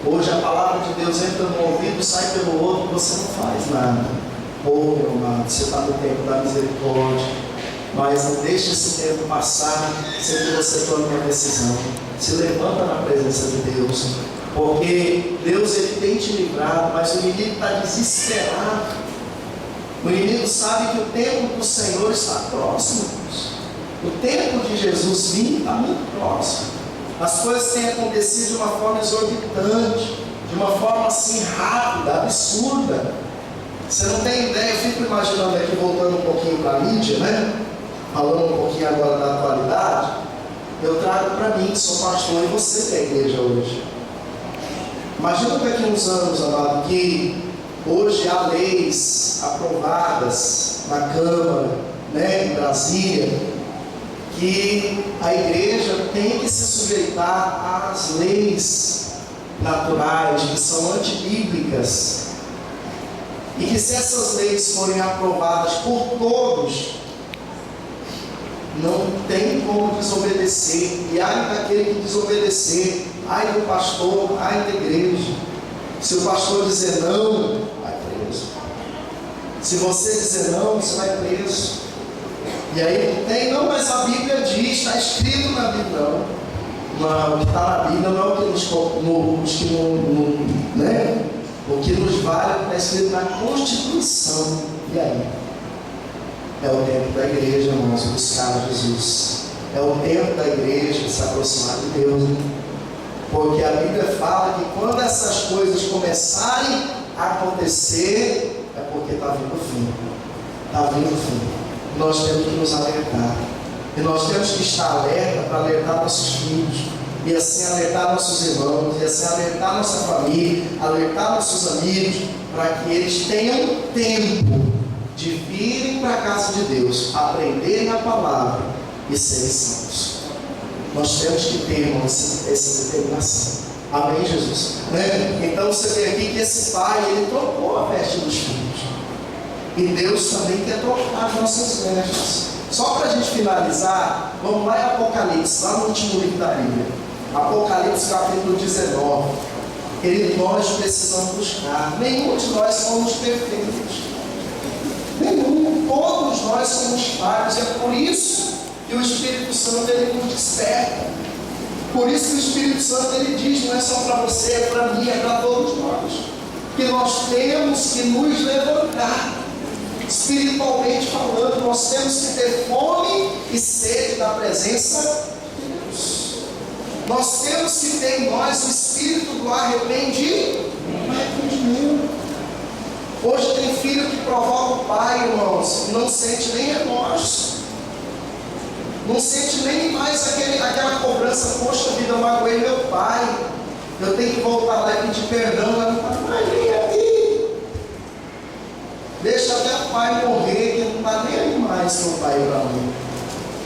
Hoje a palavra de Deus entra no ouvido e sai pelo outro e você não faz nada. Meu amado, você está no tempo da misericórdia, mas não deixe esse tempo passar sem que você tome uma decisão. Se levanta na presença de Deus, porque Deus ele tem te livrado, mas o inimigo está desesperado. O inimigo sabe que o tempo do Senhor está próximo. O tempo de Jesus vir está muito próximo. As coisas têm acontecido de uma forma exorbitante, de uma forma assim rápida, absurda. Você não tem ideia. Eu fico imaginando aqui, voltando um pouquinho para a mídia, né? Falando um pouquinho agora da atualidade. Eu trago para mim, que sou pastor, e você que é a igreja hoje. Imagina daqui a uns anos, amado, que hoje há leis aprovadas na Câmara, né, em Brasília, que a igreja tem que se sujeitar às leis naturais, que são antibíblicas, e que se essas leis forem aprovadas por todos, não tem como desobedecer. E ai daquele que desobedecer, ai do pastor, ai da igreja. Se o pastor dizer não, vai preso. Se você dizer não, você vai preso. E aí tem, não, mas a Bíblia diz, está escrito na Bíblia. Não, o que está na Bíblia não é o que né? O que nos vale é o que está escrito na Constituição. E aí? É o tempo da igreja, irmãos, buscar Jesus. É o tempo da igreja se aproximar de Deus. Porque a Bíblia fala que quando essas coisas começarem a acontecer, é porque está vindo o fim. Está vindo o fim. Nós temos que nos alertar. E nós temos que estar alerta para alertar nossos filhos. E assim alertar nossos irmãos. E assim alertar nossa família. Alertar nossos amigos. para que eles tenham tempo de virem para a casa de Deus, aprenderem a palavra e serem santos. Nós temos que ter, irmãos, essa determinação. Amém, Jesus? Né? Então você vê aqui que esse pai, ele trocou a veste dos filhos. E Deus também quer trocar as nossas vestes. Só para a gente finalizar, vamos lá em Apocalipse, lá no último livro da Bíblia. Apocalipse capítulo 19. Querido, nós precisamos buscar. Nenhum de nós somos perfeitos. Nenhum. Todos nós somos falhos. É por isso que o Espírito Santo, ele nos desperta. Por isso que o Espírito Santo, ele diz, não é só para você, é para mim, é para todos nós, que nós temos que nos levantar. Espiritualmente falando, nós temos que ter fome e sede da presença de Deus. Nós temos que ter em nós o espírito do arrependimento. Hoje tem filho que provoca o pai, irmãos, não sente nem remorso, não sente nem mais aquela cobrança. Poxa vida, eu magoei meu pai, eu tenho que voltar lá e pedir perdão. Mas vem aqui. Deixa até o pai morrer, que não está nem aí mais que o pai e a mãe.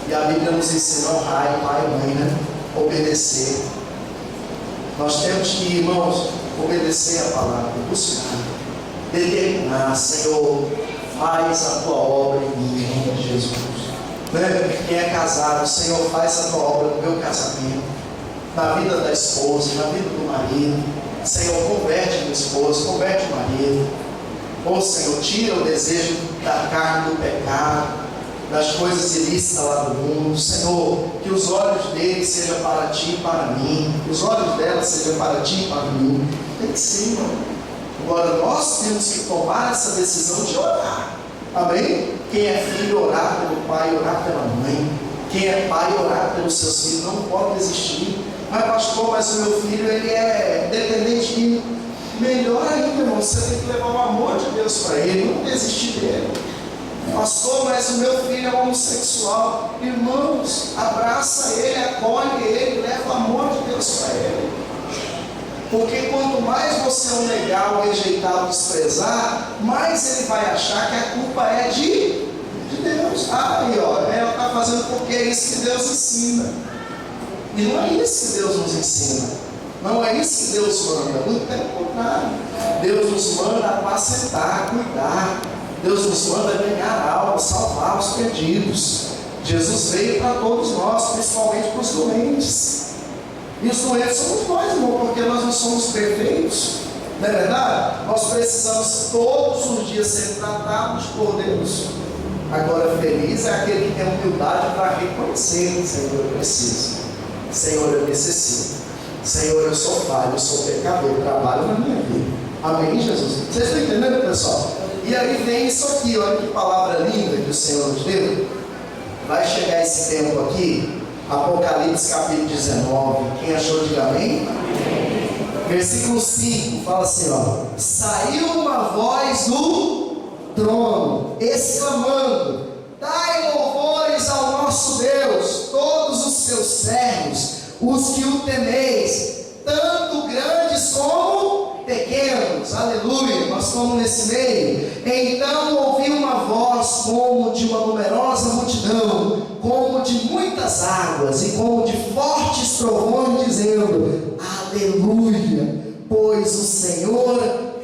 E a Bíblia nos ensina a honrar pai e mãe, né? Obedecer. Nós temos que, irmãos, obedecer a palavra, buscar, determinar. Senhor, faz a tua obra em mim, em nome de Jesus. Né? Quem é casado, Senhor, faz a tua obra no meu casamento, na vida da esposa, na vida do marido. Senhor, converte minha esposa, converte o marido. Oh Senhor, tira o desejo da carne, do pecado, das coisas ilícitas lá do mundo. Senhor, que os olhos dele sejam para ti e para mim, que os olhos dela sejam para ti e para mim. Tem que ser, irmão. Agora nós temos que tomar essa decisão de orar. Amém? Quem é filho, orar pelo pai, orar pela mãe. Quem é pai, orar pelos seus filhos. Não pode desistir. Mas pastor, mas o meu filho, ele é dependente de mim. Melhor ainda, irmão, você tem que levar o amor de Deus para ele, não desistir dele. Pastor, mas o meu filho é homossexual. Irmãos, abraça ele, acolhe ele, leva o amor de Deus para ele. Porque quanto mais você o negar, o rejeitar, o desprezar, mais ele vai achar que a culpa é de Deus. Aí, ó, ela está fazendo porque é isso que Deus ensina. E não é isso que Deus nos ensina. Não é isso que Deus manda, muito pelo contrário. Deus nos manda apacentar, cuidar. Deus nos manda ganhar almas, salvar os perdidos. Jesus veio para todos nós, principalmente para os doentes. E os doentes somos nós, irmão, porque nós não somos perfeitos. Não é verdade? Nós precisamos todos os dias ser tratados por Deus. Agora, feliz é aquele que tem humildade para reconhecer: Senhor, eu preciso. Senhor, eu necessito. Senhor, eu sou falho, eu sou pecador, eu trabalho na minha vida. Amém, Jesus? Vocês estão entendendo, pessoal? E aí vem isso aqui, olha que palavra linda que o Senhor nos deu. Vai chegar esse tempo aqui, Apocalipse capítulo 19. Quem achou, diga amém? Amém. Versículo 5, fala assim, ó: saiu uma voz do trono, exclamando: dai louvores ao nosso Deus, todos os seus servos, os que o temeis, tanto grandes como pequenos. Aleluia, nós estamos nesse meio. Então ouvi uma voz como de uma numerosa multidão, como de muitas águas e como de fortes trovões, dizendo: aleluia, pois o Senhor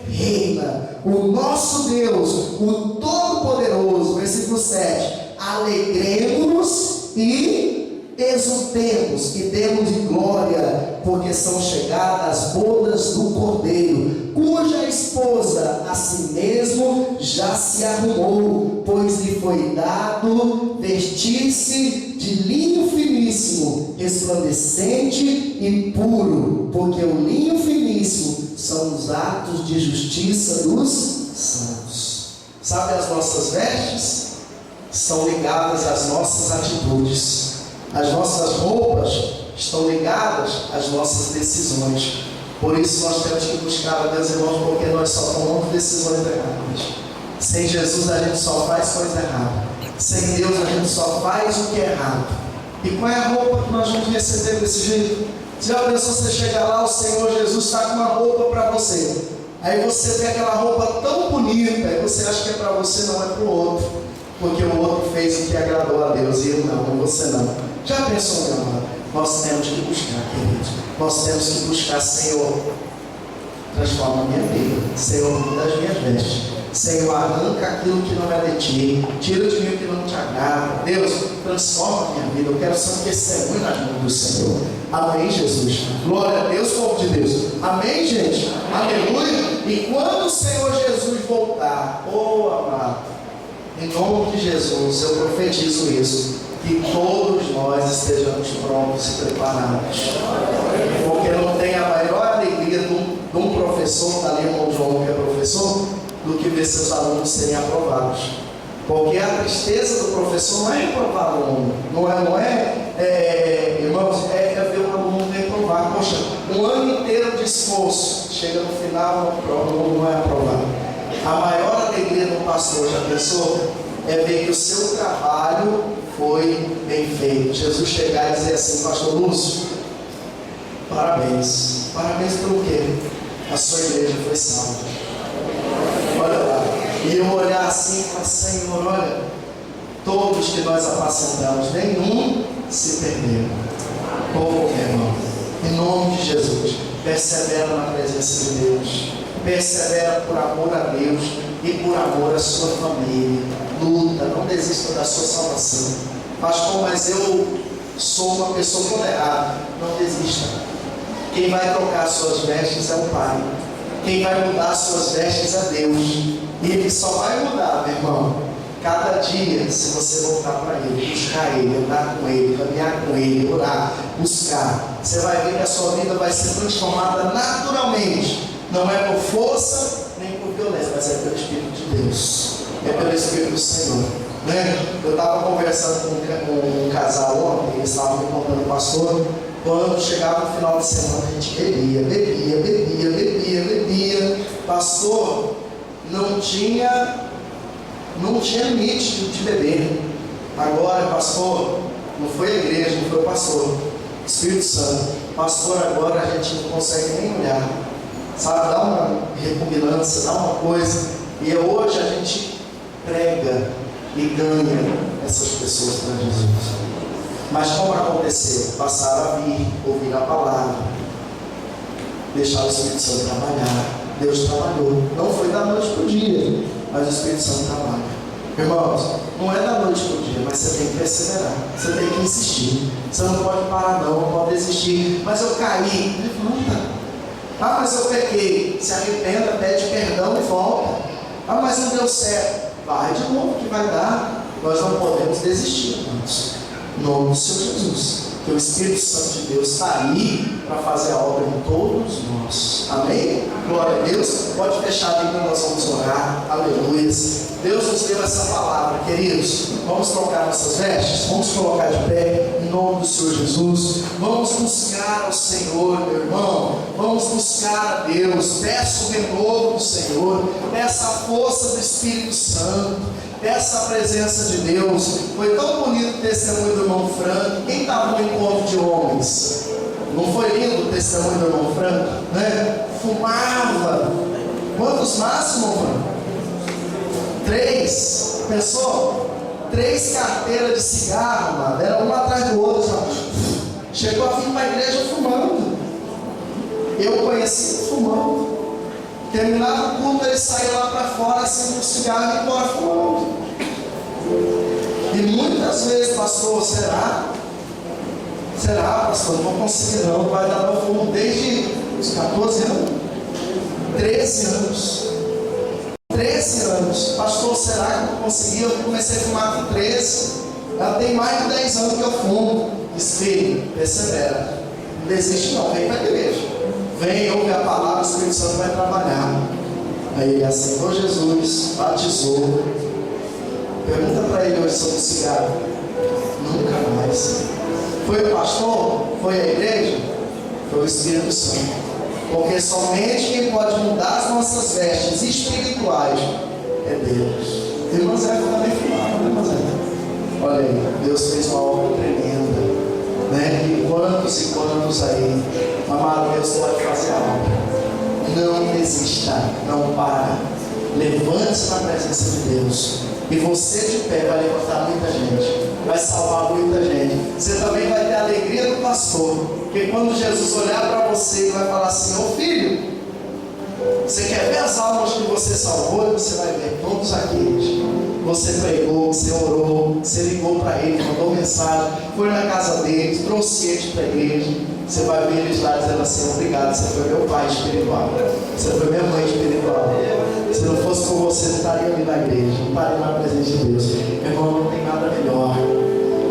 reina, o nosso Deus, o Todo-Poderoso. Versículo 7: alegremos-nos e exultemos e demos glória, porque são chegadas as bodas do Cordeiro, cuja esposa a si mesmo já se arrumou, pois lhe foi dado vestir-se de linho finíssimo, resplandecente e puro, porque o linho finíssimo são os atos de justiça dos santos. Sabe, as nossas vestes são ligadas às nossas atitudes. As nossas roupas estão ligadas às nossas decisões. Por isso nós temos que buscar a Deus, irmãos, porque nós só tomamos decisões erradas. Sem Jesus a gente só faz coisa errada. Sem Deus a gente só faz o que é errado. E qual é a roupa que nós vamos receber desse jeito? Se já pensou, você chegar lá, o Senhor Jesus está com uma roupa para você. Aí você vê aquela roupa tão bonita, aí você acha que é para você, não é para o outro, porque o outro fez o que agradou a Deus, e eu não, você não. Já pensou, meu amado? Nós temos que buscar, queridos. Nós temos que buscar, Senhor, transforma a minha vida. Senhor, muda as minhas vestes. Senhor, arranca aquilo que não é de ti. Tira de mim o que não te agrada. Deus, transforma a minha vida. Eu quero ser um testemunho nas mãos do Senhor. Amém, Jesus. Glória a Deus, povo de Deus. Amém, gente? Aleluia. E quando o Senhor Jesus voltar, oh amado, em nome de Jesus, eu profetizo isso, que todos nós estejamos prontos e preparados. Porque não tem a maior alegria de um professor, está ali o João que é professor, do que ver seus alunos serem aprovados. Porque a tristeza do professor não é reprovar o aluno, irmãos, é ver o aluno reprovar. Poxa, um ano inteiro de esforço, chega no final, o aluno não é aprovado. A maior alegria do pastor, já pensou? É ver que o seu trabalho foi bem feito. Jesus chegar e dizer assim: pastor Lúcio, parabéns. Parabéns pelo quê? A sua igreja foi salva. Olha lá. E eu olhar assim e falar: Senhor, olha, todos que nós apacentamos, nenhum se perdeu. Oh, irmão, em nome de Jesus, persevera na presença de Deus. Persevera por amor a Deus e por amor à sua família. Luta, não desista da sua salvação. Pastor, mas eu sou uma pessoa moderada. Não desista. Quem vai trocar suas vestes é o Pai. Quem vai mudar suas vestes é Deus. E Ele só vai mudar, meu irmão, cada dia, se você voltar para Ele, buscar Ele, andar com Ele, caminhar com Ele, orar, buscar. Você vai ver que a sua vida vai ser transformada naturalmente. Não é por força, nem por violência, mas é pelo Espírito de Deus. É pelo Espírito do Senhor. Eu estava conversando com um casal ontem, eles estavam me contando, pastor, quando chegava no final de semana, a gente bebia. Pastor, não tinha limite de beber. Agora, pastor, não foi a igreja, não foi o pastor, Espírito Santo. Pastor, agora a gente não consegue nem olhar. Sabe, dá uma repugnância, dá uma coisa. E hoje a gente prega e ganha essas pessoas para Jesus. Mas como aconteceu? Passaram a vir, ouvir a palavra, deixar o Espírito Santo trabalhar. Deus trabalhou. Não foi da noite para o dia, mas o Espírito Santo trabalha. Irmãos, não é da noite para o dia, mas você tem que perseverar. Você tem que insistir. Você não pode parar não pode desistir. Mas eu caí, levanta. Ah, mas eu pequei. Se arrependa, pede perdão e volta. Ah, mas não deu certo. Vai de novo que vai dar. Nós não podemos desistir, irmãos. Em nome do Senhor Jesus. Que o Espírito Santo de Deus está aí para fazer a obra em todos nós. Amém? Glória a Deus. Pode fechar a Bíblia, nós vamos orar. Aleluia. Deus nos deu essa palavra, queridos. Vamos trocar nossas vestes? Vamos colocar de pé em nome do Senhor Jesus. Vamos buscar ao Senhor, meu irmão. Vamos buscar a Deus. Peça o renovo do Senhor. Peça a força do Espírito Santo. Peça a presença de Deus. Foi tão bonito o testemunho do irmão Franco. Quem estava no encontro de homens? Não foi lindo o testemunho do irmão Franco? Né? Fumava. Quantos máximo, Franco? 3. Pensou? 3 carteiras de cigarro, mano. Era um atrás do outro. Chegou a vir para a igreja fumando. Eu conheci fumando. Terminava o culto, ele saía lá para fora, acende um cigarro e embora fumando. E muitas vezes, pastor, será? Será, pastor? Não vou conseguir não. Vai dar meu fumo desde os 14 anos. 13 anos. 13 anos. Pastor, será que eu consegui? Eu comecei a fumar com 13. Já tem mais de 10 anos que eu fumo. Espírito, persevera. Não desiste não, vem para a igreja. Vem, ouve a palavra, o Espírito Santo vai trabalhar. Aí ele aceitou Jesus, batizou. Pergunta para ele hoje sobre o cigarro. Nunca mais. Foi o pastor? Foi a igreja? Foi o Espírito Santo. Porque somente quem pode mudar as nossas vestes espirituais é Deus. Irmã Zé também fumava, né, irmã Zé? Olha aí, Deus fez uma obra tremenda. Né? E quantos aí, amado, Deus pode fazer a obra. Não desista, não para. Levante-se na presença de Deus. E você de pé vai levantar muita gente, vai salvar muita gente. Você também vai ter a alegria do pastor, porque quando Jesus olhar para você, ele vai falar assim: ô filho, você quer ver as almas que você salvou? E você vai ver todos aqueles. Você pregou, você orou, você ligou para eles, mandou mensagem, foi na casa deles, trouxe eles para a igreja. Você vai ver eles lá dizendo assim: obrigado, você foi meu pai espiritual, você foi minha mãe espiritual. Se não fosse por você, eu estaria ali na igreja, não estaria na presença de Deus. Meu irmão, não tem nada melhor.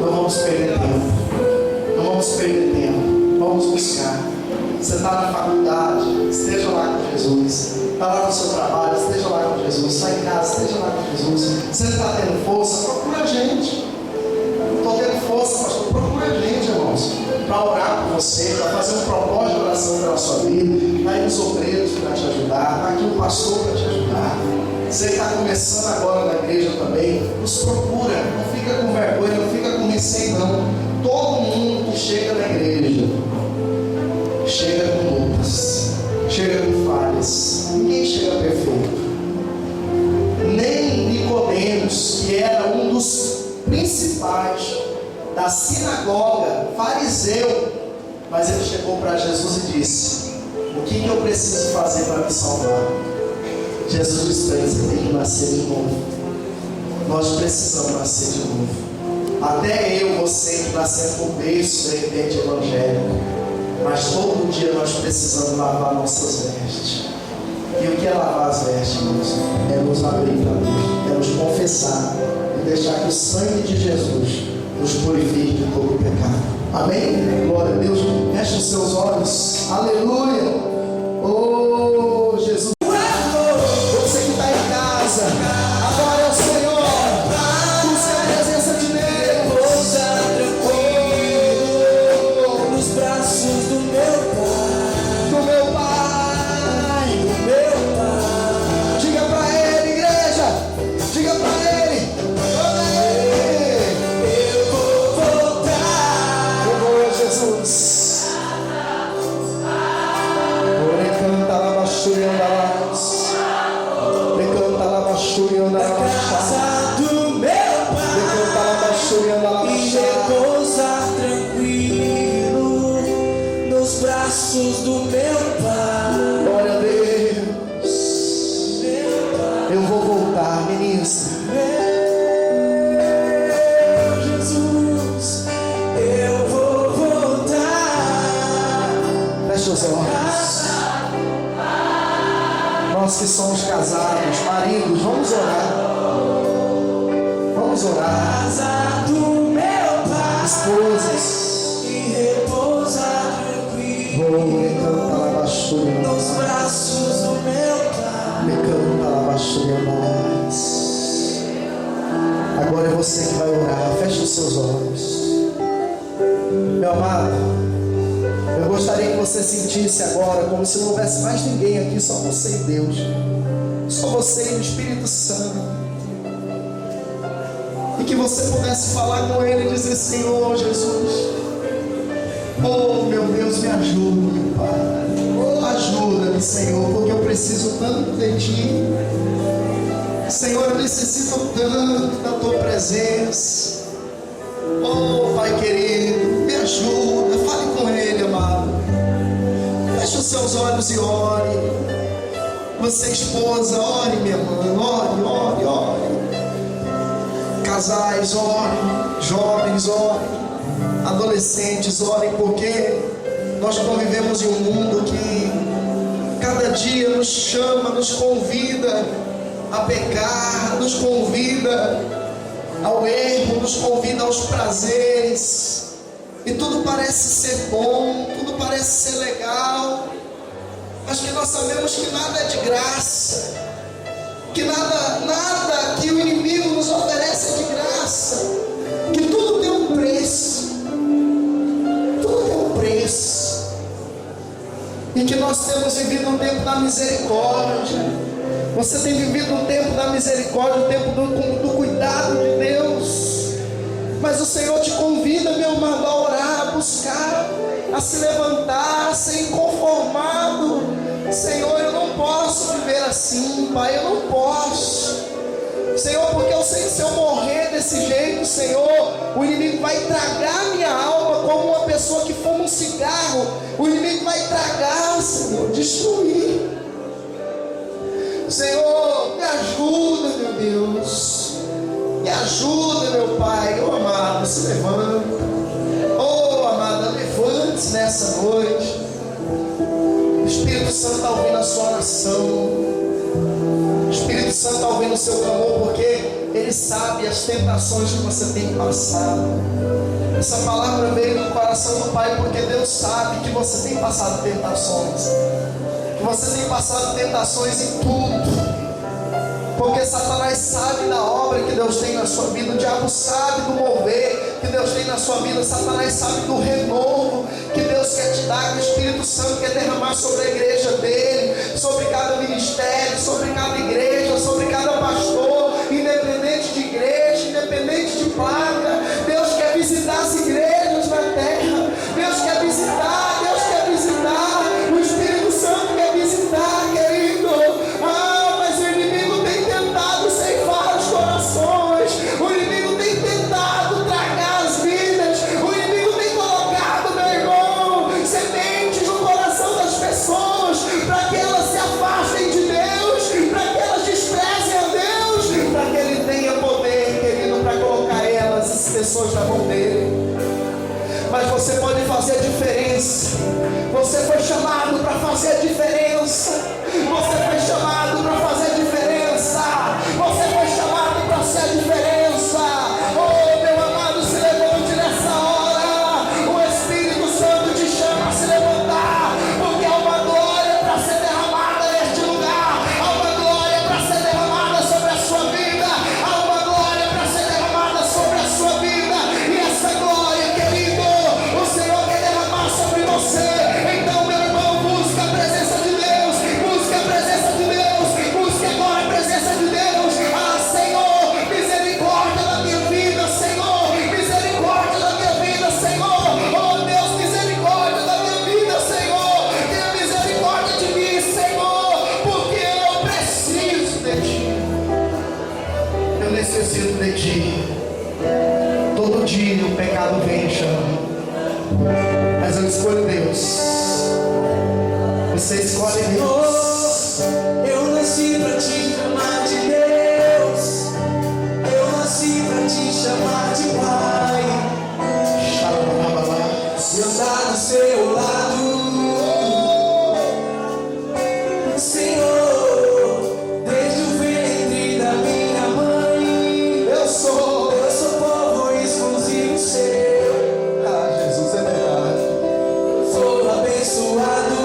Não vamos perder tempo. Não vamos perder tempo. Vamos buscar. Você está na faculdade, esteja lá com Jesus. Está lá no seu trabalho, esteja lá com Jesus. Está em casa, esteja lá com Jesus. Você está tendo força, procura a gente. Não estou tendo força, pastor, procura a gente, irmãos, para orar por você, para fazer um propósito de oração pela sua vida. Está aí os obreiros para te ajudar, está aqui o pastor para te ajudar. Você que está começando agora na igreja também, nos procura, não fica com vergonha, não fica com receio não. Todo mundo que chega na igreja chega com lutas, chega com falhas. Ninguém chega perfeito. Nem Nicodemos, que era um dos principais da sinagoga, fariseu, mas ele chegou para Jesus e disse: o que eu preciso fazer para me salvar? Jesus disse para ele: você tem que nascer de novo. Nós precisamos nascer de novo. Até eu, você, que nascemos por berço, de repente, evangélico, mas todo dia nós precisamos lavar nossas vestes. E o que é lavar as vestes, irmãos? É nos abrir para Deus, é nos confessar e deixar que o sangue de Jesus nos purifique de todo o pecado. Amém? Glória a Deus. Feche os seus olhos. Aleluia. Oh, Jesus. Você que está em casa, agora é o Senhor. Busca a presença de Deus. Tranquilo nos braços do meu Pai. Do meu Pai. Do meu Pai. Diga para Ele, igreja. Diga para Ele. Eu vou voltar. Eu vou, Jesus. Da casa do meu Pai e repousar tranquilo nos braços do meu Pai. Glória a Deus. Eu vou voltar, ministro. Jesus, eu vou voltar. Feche os olhos. Nós que somos casados, maridos, vamos orar. Vamos orar. Casa do meu Pai, esposas, e repousar tranquilo nos braços do meu Pai. Me canta a baixura mais. Agora é você que vai orar. Feche os seus olhos. Meu amado, eu gostaria que você sentisse agora como se não houvesse mais ninguém aqui, só você e Deus, só você e o Espírito Santo, e que você pudesse falar com Ele e dizer: Senhor Jesus, oh meu Deus, me ajuda, meu Pai, oh, ajuda-me, Senhor, porque eu preciso tanto de Ti, Senhor, eu necessito tanto da Tua presença. Oh Pai querido, me ajuda, fale com Ele, amado. Feche os seus olhos e ore. Você, esposa, ore, minha irmã, ore. Casais, orem. Jovens, orem. Adolescentes, orem, porque nós convivemos em um mundo que cada dia nos chama, nos convida a pecar, nos convida ao erro, nos convida aos prazeres, e tudo parece ser bom, tudo parece ser legal, mas que nós sabemos que nada é de graça, que nada que o inimigo nos oferece é de graça, que tudo tem um preço, e que nós temos vivido um tempo da misericórdia. Você tem vivido um tempo da misericórdia, um tempo do cuidado de Deus. Mas o Senhor te convida, meu amado, a orar, a buscar, a se levantar, a ser inconformado. Senhor, eu assim, Pai, eu não posso. Senhor, porque eu sei que se eu morrer desse jeito, Senhor, o inimigo vai tragar minha alma como uma pessoa que fuma um cigarro. O inimigo vai tragar, Senhor, destruir. Senhor, me ajuda, meu Deus. Me ajuda, meu Pai. Oh, amado, se levanta. Oh, amada, levante-se nessa noite. O Espírito Santo está ouvindo a sua oração. O Espírito Santo está ouvindo o seu clamor, porque Ele sabe as tentações que você tem passado. Essa palavra veio do coração do Pai, porque Deus sabe que você tem passado tentações. Que você tem passado tentações em tudo. Porque Satanás sabe da obra que Deus tem na sua vida. O diabo sabe do mover que Deus tem na sua vida. Satanás sabe do renovo que Deus quer te dar, que o Espírito Santo quer derramar sobre a igreja dele, sobre cada ministério, sobre cada igreja, sobre cada pastor, independente de igreja, independente de placa. Deus quer visitar as igrejas na terra. Deus quer visitar, Deus quer visitar. O Espírito Santo quer visitar, querido. Mas o inimigo tem tentado ceifar os corações. O inimigo tem tentado tragar as vidas. O inimigo tem colocado, meu irmão, sementes no coração das pessoas, para que elas se afastem de Deus, para que elas desprezem a Deus, para que Ele tenha poder, querido, para colocar elas, as pessoas na mão dele. Mas você pode fazer a diferença. Você foi chamado para fazer a diferença. Você foi chamado para fazer a diferença. Você foi chamado para ser a diferença. Oh, meu amado, se levante nessa hora. O Espírito Santo te chama a se levantar, porque há uma glória para ser derramada neste lugar. Há uma glória para ser derramada sobre a sua vida. Há uma glória para ser derramada sobre a sua vida. E essa glória, querido, o Senhor quer derramar sobre você. Então, meu irmão, busca a presença de Deus. Busca a presença de Deus. Busque agora a presença de Deus. Ah, Senhor, misericórdia da minha vida, Senhor. Misericórdia da minha vida, Senhor. Oh, Deus, misericórdia da minha vida, Senhor. Tenha misericórdia de mim, Senhor, porque eu preciso de Ti. Eu necessito de Ti. Todo dia o pecado vem e chama. Mas eu escolho Deus. Você escolhe Deus.
Eu nasci pra te chamar de Deus. Eu nasci pra te chamar de Pai. Se andar do seu lado, Senhor, desde o ventre da minha mãe,
Eu sou.
povo exclusivo seu.
Ah, Jesus, é verdade.
Sou abençoado.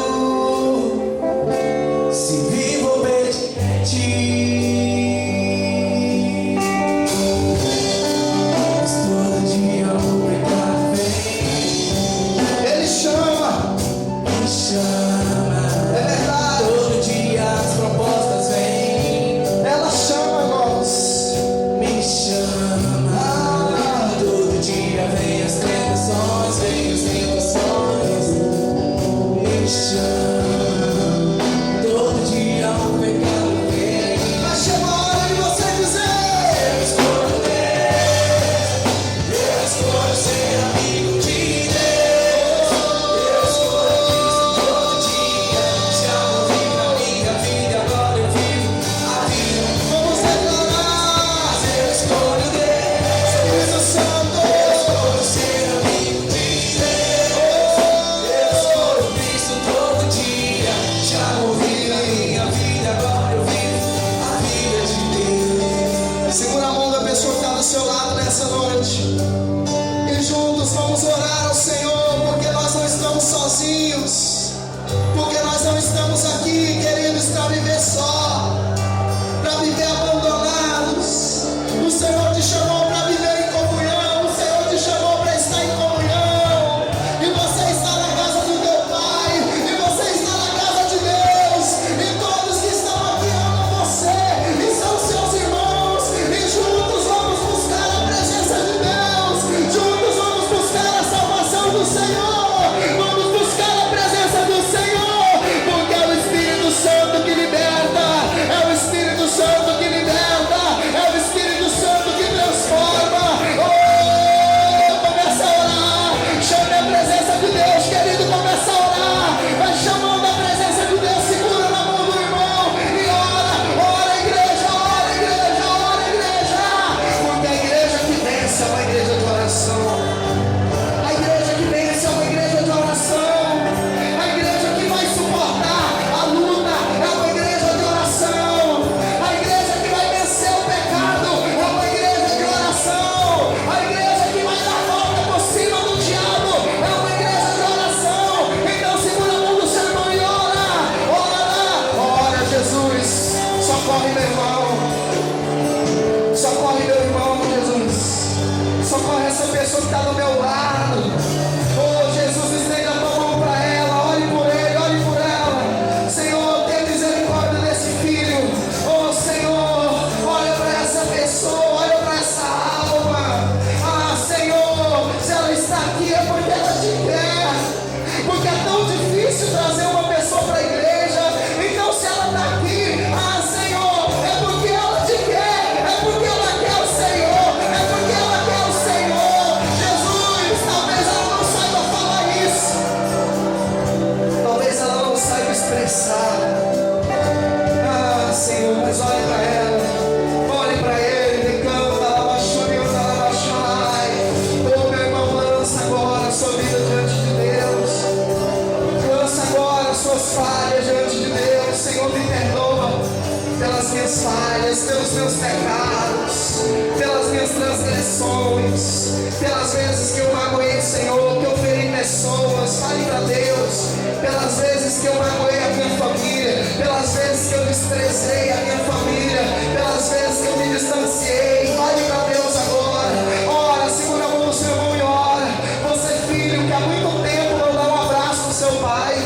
pelas minhas falhas, pelos meus pecados, pelas minhas transgressões, pelas vezes que eu magoei, Senhor, que eu feri pessoas. Fale para Deus, pelas vezes que eu magoei a minha família, pelas vezes que eu desprezei a minha família, pelas vezes que eu me distanciei. Fale para Deus agora. Ora, segura a mão do seu irmão e ora. Você, filho, que há muito tempo não dá um abraço no seu pai.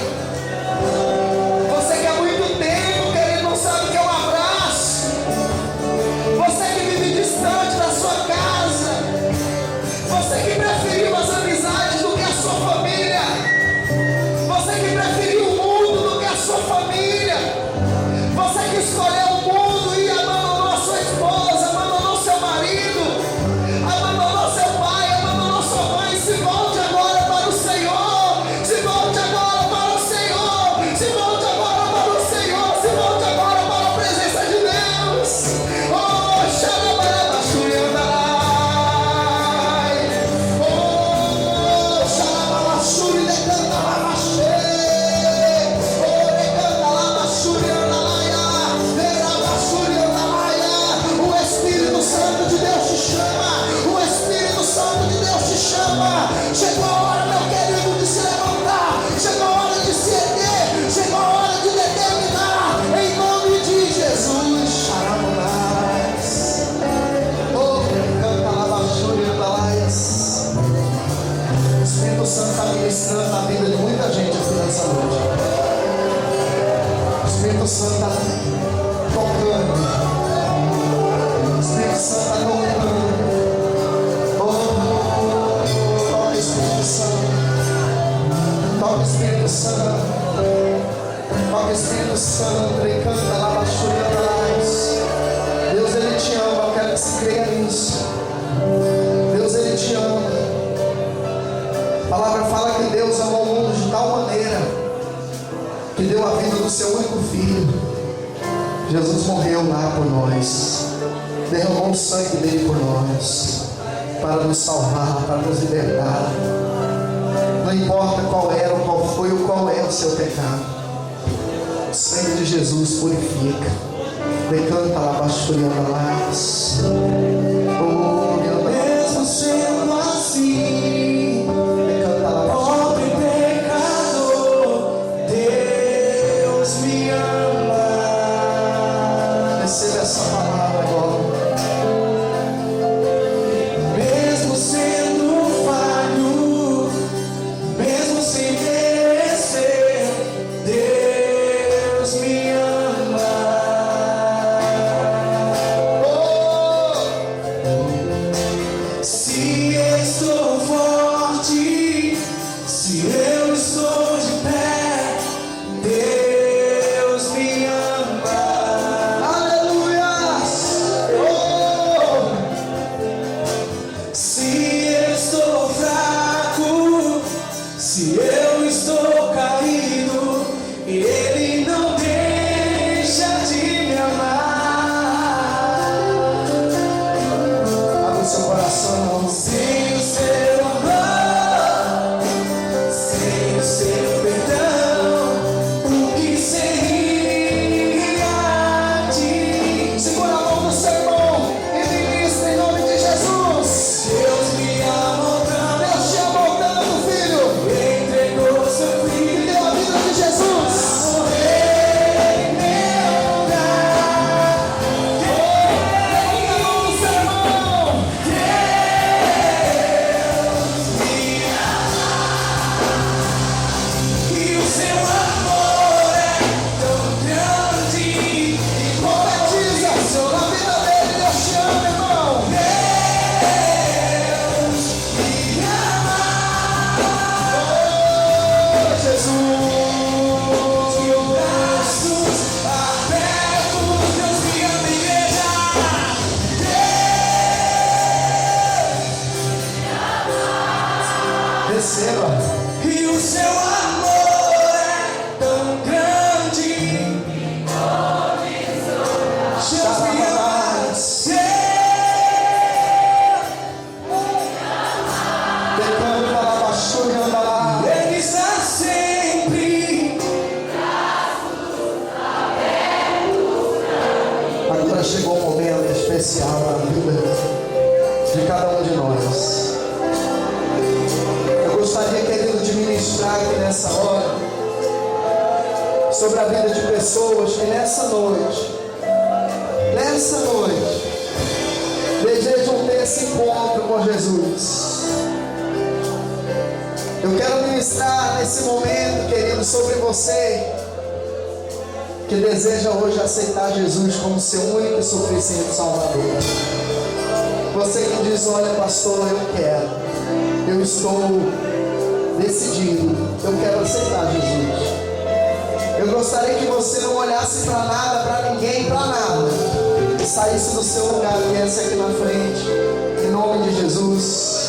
Você que há muito tempo, querido, não sabe o que é um abraço. Você que vive distante da sua casa. Você que preferiu as amizades do que a sua família. Você que preferiu o mundo do que a sua família. Você que escolheu o mundo e abandonou a sua esposa, abandonou seu marido, abandonou seu pai, abandonou sua mãe. Se volte agora para o Senhor. Se volte agora para o Senhor. Se volte agora para o Senhor. Se volte agora para a presença de Deus. Oh, xarabarabachuriandai. Oh, xarabarabachuri decantalabaxê. Oh, decantalabaxuriandalaia. Verabachuriandalaia. O Espírito Santo de Deus te chama. O Espírito Santo de Deus te chama. Chegou a hora, meu querido, de se levantar. Chegou a hora de se erguer. Chegou a hora de determinar. Em nome de Jesus. Xaramonais. Oh, cantalabachuriandalaias. O Espírito Santo está ministrando a vida de muita gente aqui nessa noite. O Espírito Santo está tocando. O Espírito Santo está tocando. Oh, toca Espírito Santo. Toca Espírito Santo. Toca Espírito Santo. E canta lá atrás. Deus, Ele te ama. Eu quero que você creia nisso. Deus, Ele te ama. A palavra fala que Deus amou o mundo de tal maneira que deu a vida do seu único filho. Jesus morreu lá por nós, derramou o sangue dele por nós, para nos salvar, para nos libertar. Não importa qual era, qual foi ou qual é o seu pecado, o sangue de Jesus purifica. Decanta lá, basturianda lá. Oh, meu Deus.
Mesmo sendo assim, pobre pecador, Deus me ama.
Receba essa palavra agora.
Mesmo sendo falho, mesmo sem merecer, Deus me ama.
Oh, de cada um de nós. Eu gostaria, querido, de ministrar aqui nessa hora sobre a vida de pessoas que nessa noite desejam ter esse encontro com Jesus. Eu quero ministrar nesse momento, querido, sobre você que deseja hoje aceitar Jesus como seu único e suficiente Salvador. Você que diz: olha, pastor, eu quero, eu estou decidido, eu quero aceitar Jesus. Eu gostaria que você não olhasse para nada, para ninguém, para nada, e saísse do seu lugar, viesse aqui na frente, em nome de Jesus.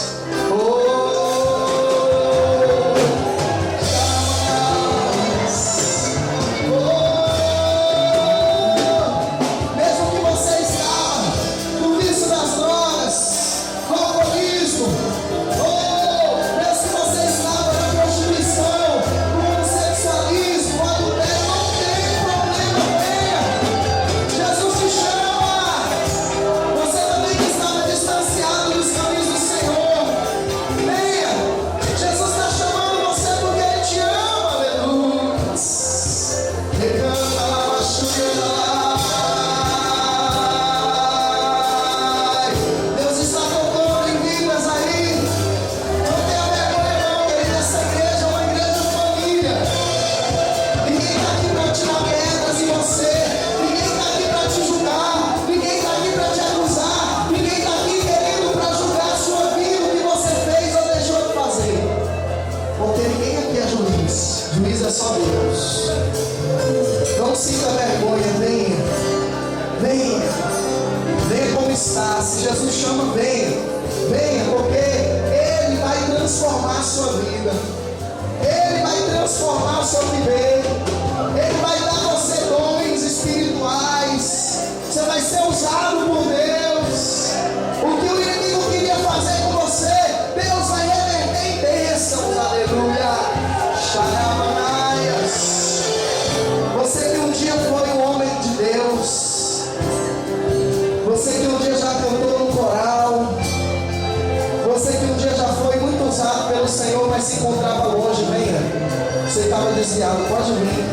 Pode vir,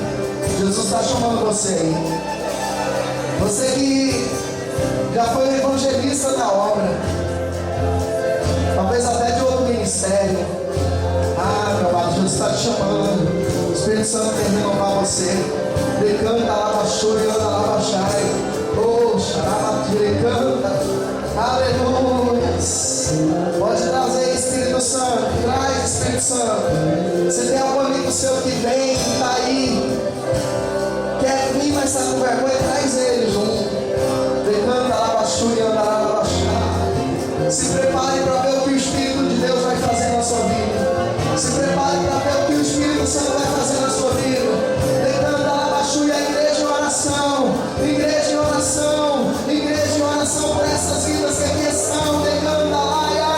Jesus está chamando você aí. Você que já foi um evangelista da obra, talvez até de outro ministério. Meu amado, Jesus está te chamando. O Espírito Santo quer renovar você. Decanta, alabaxúria, alabachai. Oh, xarabatire, canta. Aleluia. Pode trazer, Espírito Santo. Traz, Espírito Santo. Se tem algum amigo seu que vem, que está aí, quer vir, mas está com vergonha, traz ele junto. Decanta, alabaxúria, alabachai. Se prepare para ver o que o Espírito de Deus vai fazer na sua vida. Se prepare para ver o que o Espírito Santo vai fazer na sua vida. Decanta, alabaxúria, igreja em oração. Igreja em oração. Igreja em oração por essas vidas que aqui estão. Decanta, alaia.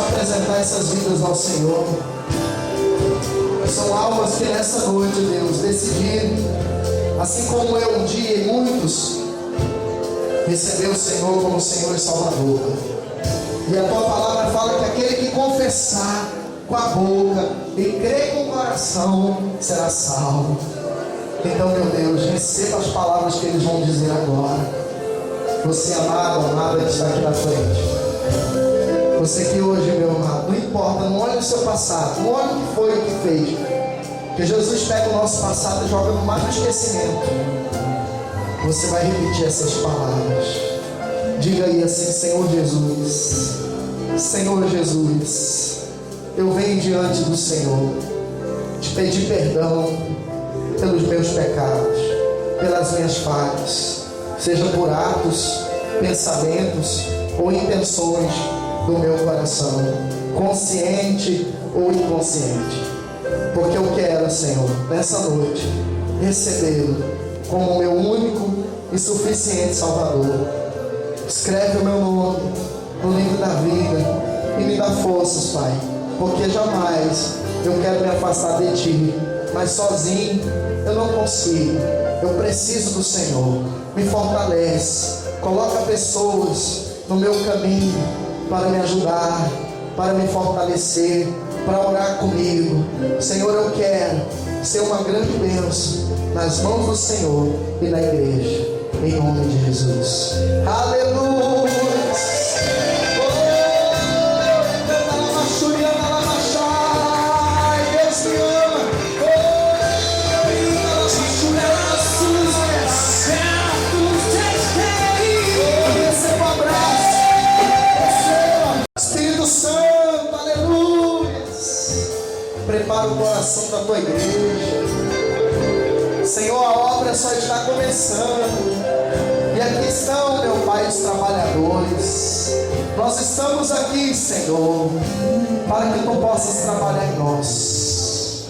Apresentar essas vidas ao Senhor. São almas que nessa noite, Deus, decidiram, assim como eu um dia e muitos, receber o Senhor como Senhor e Salvador. E a tua palavra fala que aquele que confessar com a boca e crer com o coração será salvo. Então, meu Deus, receba as palavras que eles vão dizer agora. Você amado, amada que está aqui na frente. Você que hoje, meu amado, não importa, não olhe o seu passado, não olhe o que foi, o que fez. Porque Jesus pega o nosso passado e joga no mar do esquecimento. Você vai repetir essas palavras. Diga aí assim: Senhor Jesus, Senhor Jesus, eu venho diante do Senhor te pedir perdão pelos meus pecados, pelas minhas falhas, seja por atos, pensamentos ou intenções do meu coração, consciente ou inconsciente, porque eu quero, Senhor, nessa noite, recebê-lo como meu único e suficiente Salvador. Escreve o meu nome no livro da vida e me dá forças, Pai, porque jamais eu quero me afastar de Ti, mas sozinho eu não consigo. Eu preciso do Senhor. Me fortalece, coloca pessoas no meu caminho para me ajudar, para me fortalecer, para orar comigo. Senhor, eu quero ser uma grande bênção nas mãos do Senhor e na igreja, em nome de Jesus. Aleluia. Deus te ama. Receba um abraço. Espírito Santo, aleluia. Prepara o coração da tua igreja. Senhor, a obra só está começando. E aqui estão, meu Pai, os trabalhadores. Nós estamos aqui, Senhor, para que Tu possas trabalhar em nós.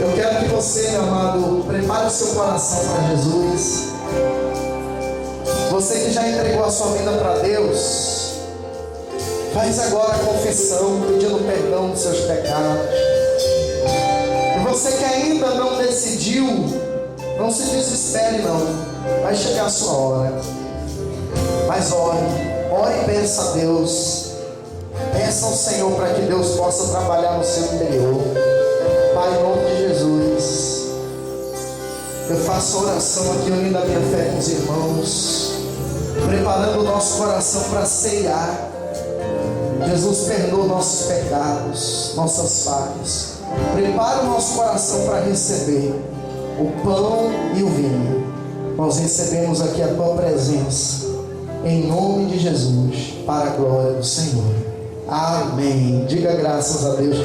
Eu quero que você, meu amado, prepare o seu coração para Jesus. Você que já entregou a sua vida para Deus, faz agora a confissão, pedindo perdão dos seus pecados. E você que ainda não decidiu, não se desespere não, vai chegar a sua hora. Mas ore e peça a Deus, peça ao Senhor para que Deus possa trabalhar no seu interior. Pai, em nome de Jesus, eu faço oração aqui unindo a minha fé com os irmãos, preparando o nosso coração para ceiar. Jesus, perdoa nossos pecados, nossas falhas. Prepara o nosso coração para receber o pão e o vinho. Nós recebemos aqui a Tua presença, em nome de Jesus, para a glória do Senhor. Amém. Diga graças a Deus.